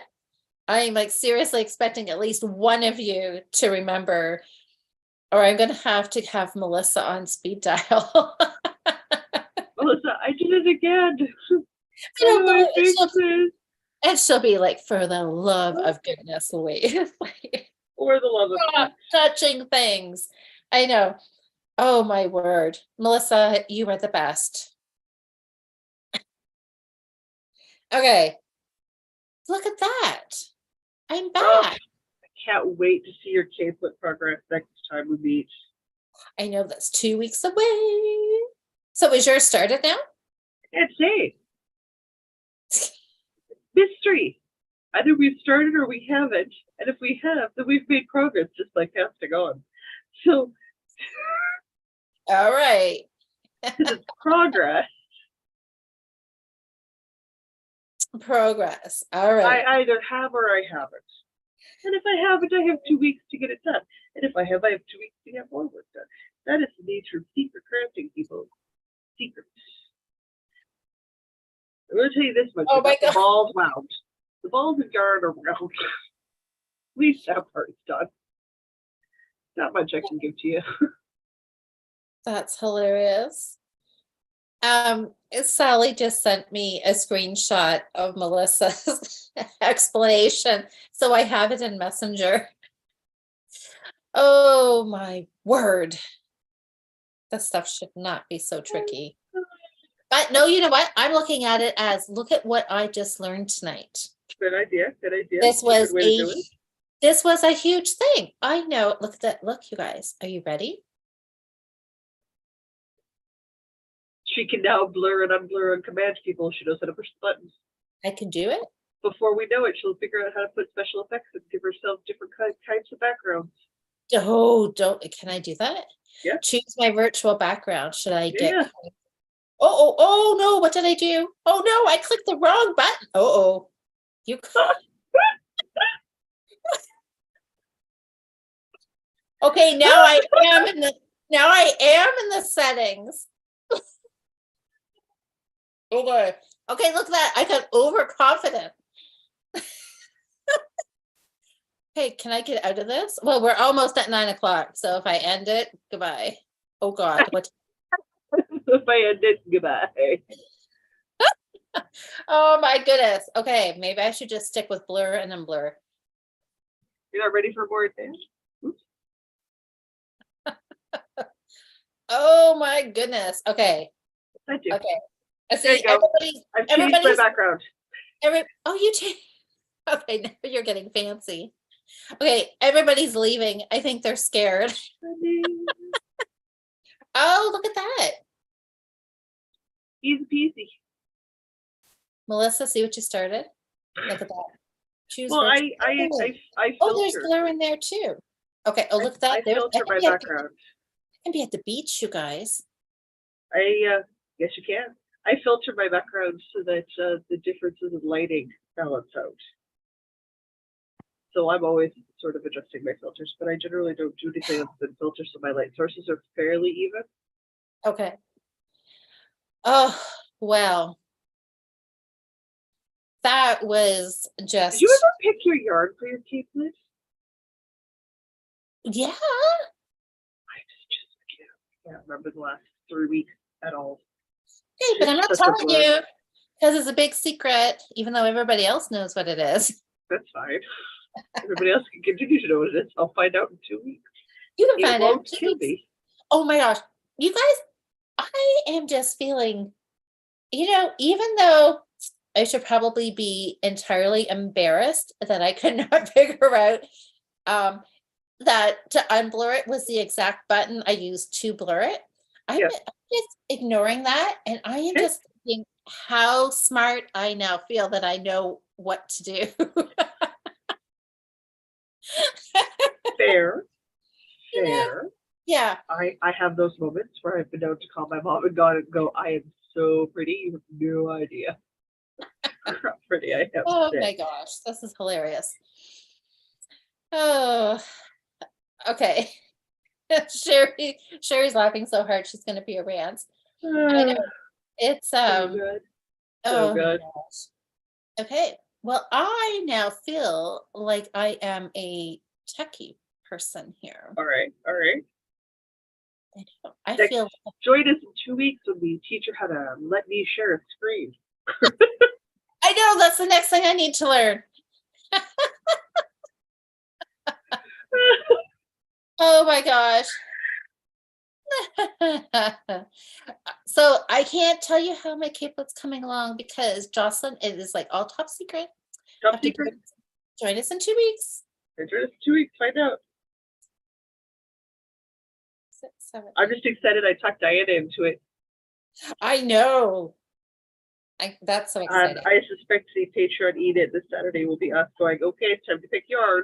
I'm like seriously expecting at least one of you to remember, or I'm going to have Melissa on speed dial. Melissa, I did it again. I don't know. And she'll be like, for the love of goodness, Louise. Or the love of God, touching things. I know. Oh my word. Melissa, you are the best. Okay. Look at that. I'm back. Oh, I can't wait to see your K-flip progress next time we meet. I know that's 2 weeks away. So is yours started now? Can't say. Mystery. Either we've started or we haven't. And if we have, then we've made progress just by casting on. So. All right. It's progress. Progress. All right. I either have or I haven't. And if I haven't, I have 2 weeks to get it done. And if I have 2 weeks to get more work done. That is the nature of secret crafting, people. Secrets. I'm going to tell you this much. Oh my God. The balls wound. The balls and yarn are round. At least that part's done. Not much I can give to you. That's hilarious. Sally just sent me a screenshot of Melissa's explanation, so I have it in Messenger. Oh my word. That stuff should not be so tricky. But no, you know what? I'm looking at it as, look at what I just learned tonight. Good idea. Good idea. This was a huge thing. I know. Look at that. Look, you guys. Are you ready? She can now blur and unblur and command people. She knows how to push the buttons. I can do it. before we know it, she'll figure out how to put special effects and give herself different types of backgrounds. Oh, can I do that? Yeah. Choose my virtual background. Should I get? Yeah. Oh no, what did I do? Oh no, I clicked the wrong button. Oh, you. Okay, now I am in the settings. Okay. Okay, look at that. I got overconfident. Hey, can I get out of this? Well, we're almost at 9:00, so if I end it, goodbye. Oh God, what? If I end it, goodbye. Oh my goodness. Okay, maybe I should just stick with blur and then blur. You're not ready for more advanced? Oh my goodness. Okay. I do. Okay. I There see you go. I've changed my background. Oh, you changed. Okay, now you're getting fancy. Okay, everybody's leaving. I think they're scared. Oh, look at that. Easy peasy. Melissa, see what you started? Look at that. Choose Well, virtual- I Oh, there's filter. blur in there too. Okay. Oh, look at that. I filter my background. I can be at the beach, you guys. Yes, you can. I filter my background so that the differences in lighting balance out. So I'm always sort of adjusting my filters, but I generally don't do anything other than filter, so my light sources are fairly even. Okay. Oh, well. That was just. Did you ever pick your yarn for your cape lid? Yeah. I just can't remember the last 3 weeks at all. Hey, but I'm not Such a telling blur. you because it's a big secret, even though everybody else knows what it is. That's fine. Everybody else can continue to know what it is. I'll find out in 2 weeks. You can It find out. won't kill me. Oh my gosh. You guys, I am just feeling, even though I should probably be entirely embarrassed that I could not figure out that to unblur it was the exact button I used to blur it. I'm just ignoring that, and I am just thinking how smart I now feel that I know what to do. Fair. Yeah. I have those moments where I've been known to call my mom and go, I am so pretty, you have no idea how pretty I am. Oh my gosh, this is hilarious. Oh, okay. Sherry's laughing so hard she's gonna be a rant. I know. It's So good. oh my Good. gosh. Okay. Well, I now feel like I am a techie person here. All right. I feel Join us in 2 weeks when we teach her how to let me share a screen. I know that's the next thing I need to learn. Oh my gosh. So I can't tell you how my capelet's coming along because Jocelyn, it is like all top secret. Top secret. Join us in 2 weeks. Join us in 2 weeks. Find out. 6, 7. I'm just excited. I talked Diana into it. I know. That's so exciting. I suspect the Patreon Edit this Saturday will be us going, okay, it's time to pick yarn.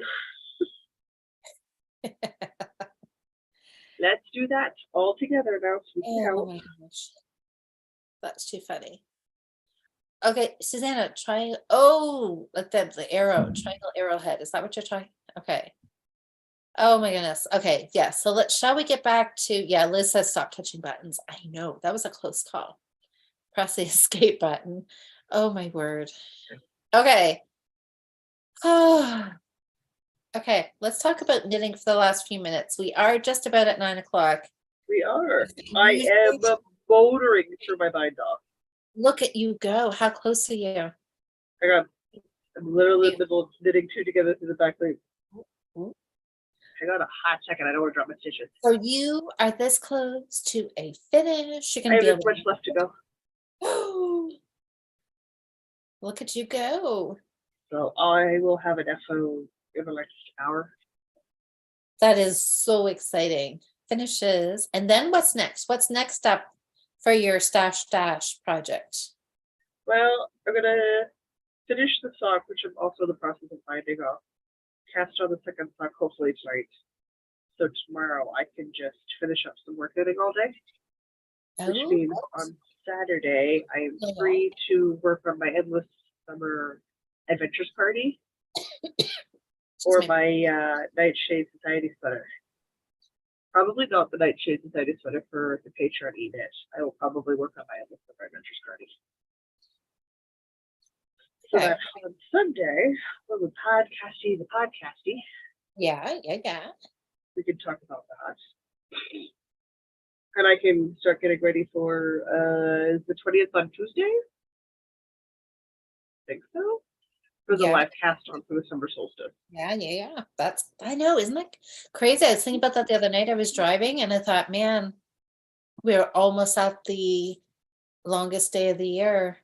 Let's do that all together now. So we can Oh help. my gosh. That's too funny. Okay, Susanna, try. Oh, like the arrow, triangle arrowhead. Is that what you're trying? Okay. Oh my goodness. Okay, yeah. So shall we get back to, yeah, Liz says stop touching buttons. I know, that was a close call. Press the escape button. Oh my word. Okay. Oh. Okay, let's talk about knitting for the last few minutes. We are just about at 9:00. We are. I am motoring through my mind off. Look at you go. How close are you? I'm literally in the middle of knitting 2 together through the back loop. Hang on a hot second. I don't want to drop my stitches. So you are this close to a finish. You're I gonna have be this able much left to to. go. Look at you go. So I will have an FO in the next hour. That is so exciting. Finishes. And then what's next? What's next up for your stash dash project? Well, I'm gonna finished the sock, which I'm also in the process of finding off. Cast on the second sock hopefully tonight. So tomorrow I can just finish up some work knitting all day, which Oh, means on Saturday I am Yeah. free to work on my endless summer adventures party or me. my Nightshade Society sweater. Probably not the Nightshade Society sweater for the Patreon e-knit. I will probably work on my endless summer adventures party. So Okay. that on Sunday, when we podcasty the podcasty, Yeah. we can talk about that. And I can start getting ready for is the 20th on Tuesday? I think so. For the Yeah. live cast on for the summer solstice. Yeah. That's, I know, isn't it crazy? I was thinking about that the other night. I was driving and I thought, man, we're almost at the longest day of the year.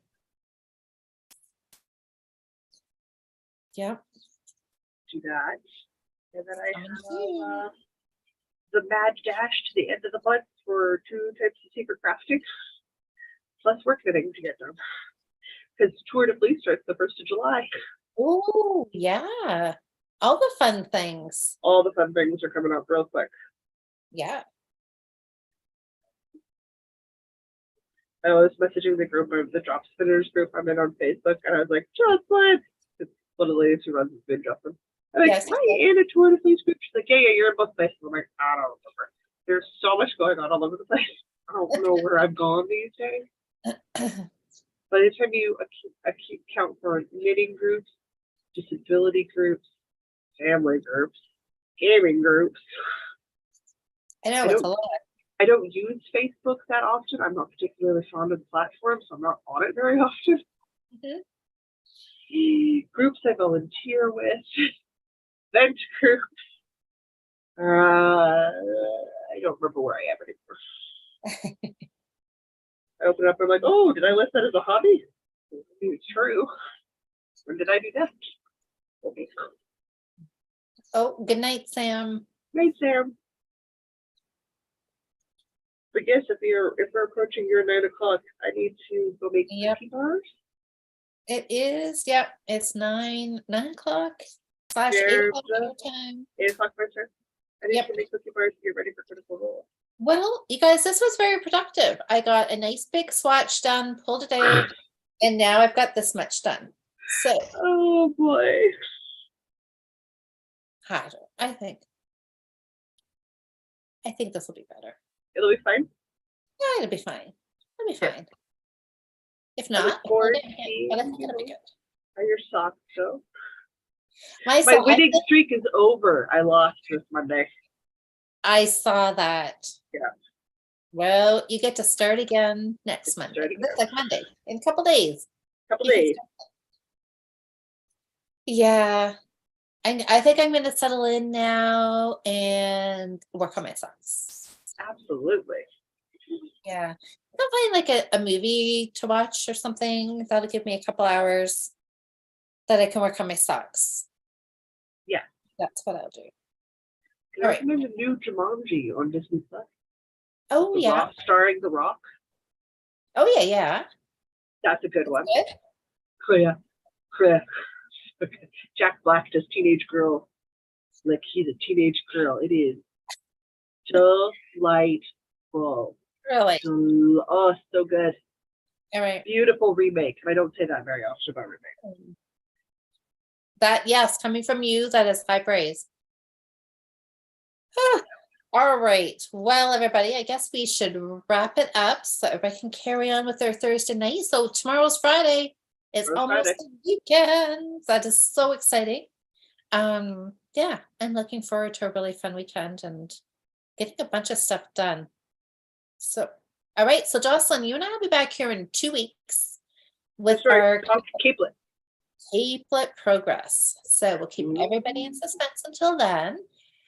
Yeah. Do that. And then I Coming have soon. the mad dash to the end of the month for 2 types of secret crafting. Plus work knitting to get done. Because Tour de Fleece starts the 1st of July. Oh, yeah. All the fun things. All the fun things are coming up real quick. Yeah. I was messaging the group of the drop spinners group I'm in on Facebook, and I was like, Jocelyn! It's one of the ladies who runs this good Jocelyn. I'm like, Yes. am I in a Tour de Fleece group? She's like, yeah, you're in both places. I'm like, I don't remember. There's so much going on all over the place. I don't know where I've gone these days. By the time you count for knitting groups, disability groups, family groups, gaming groups. I know it's a lot. I don't use Facebook that often. I'm not particularly fond of the platform, so I'm not on it very often. Groups I volunteer with, event groups. I don't remember where I am anymore. I open it up, I'm like, oh, did I list that as a hobby? It's true. When did I do that? Okay. Oh, good night, Sam. Night, Sam. But yes, if we're approaching your 9 o'clock, I need to go make cookie bars. It is, yep. It's 9 o'clock / 8 o'clock your time. 8 o'clock my time. I need to make cookie bars to get ready for Critical Role. Well, you guys, this was very productive. I got a nice big swatch done, pulled it out, and now I've got this much done. So, oh boy. harder, I think this will be better. It'll be fine. Yeah, it'll be fine. It'll be fine. If not, look forward but I think it'll be good. How your socks go? My winning streak is over. I lost this Monday. I saw that. Yeah. Well, you get to start again next Monday. That's like Monday in a couple days. Yeah. I think I'm going to settle in now and work on my socks. Absolutely. Yeah. I'll find like a movie to watch or something. That'll give me a couple hours that I can work on my socks. Yeah. That's what I'll do. All right. There's a new Jumanji on Disney Plus. Oh, The yeah. Rock, starring The Rock. Oh, yeah. That's a good one. Good. Yeah. Jack Black does teenage girl. Like he's a teenage girl. It is delightful. Really? Oh, so good. All right. Beautiful remake. I don't say that very often about remakes. That, yes, coming from you, that is high praise. All right. Well, everybody, I guess we should wrap it up so everybody can carry on with their Thursday night. So tomorrow's Friday. It's almost the weekend. That is so exciting. Yeah, I'm looking forward to a really fun weekend and getting a bunch of stuff done. So, all right. So Jocelyn, you and I will be back here in 2 weeks with our Capelet progress. So we'll keep everybody in suspense until then.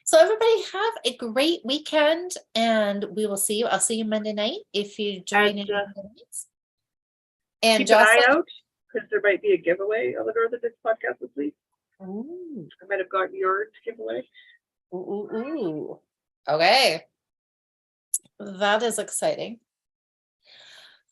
So everybody have a great weekend and we will see you. I'll see you Monday night if you join in. And keep Jocelyn, an eye out because there might be a giveaway on the Northern Knits podcast this week. Ooh. I might have gotten yarn to give away. Ooh. Okay. That is exciting.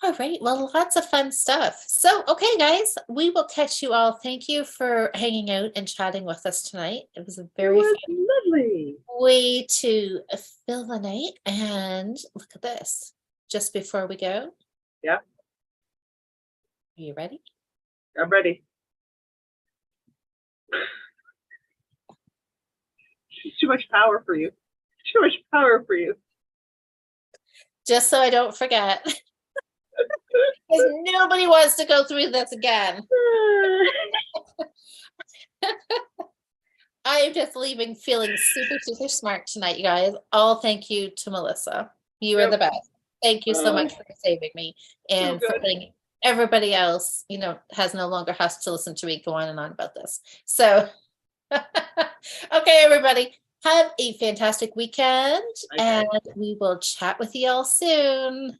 All right, well, lots of fun stuff. So, okay, guys, we will catch you all. Thank you for hanging out and chatting with us tonight. It was a It very was fun lovely. way to fill the night. And look at this. Just before we go, Yeah, are you ready? I'm ready. It's too much power for you. Too much power for you. Just so I don't forget. Because nobody wants to go through this again. I am just leaving feeling super, super smart tonight, you guys. All thank you to Melissa. You are Yep. the best. Thank you so much for saving me and for good. letting everybody else, has no longer has to listen to me go on and on about this. So, okay, everybody, have a fantastic weekend, Okay. and we will chat with you all soon.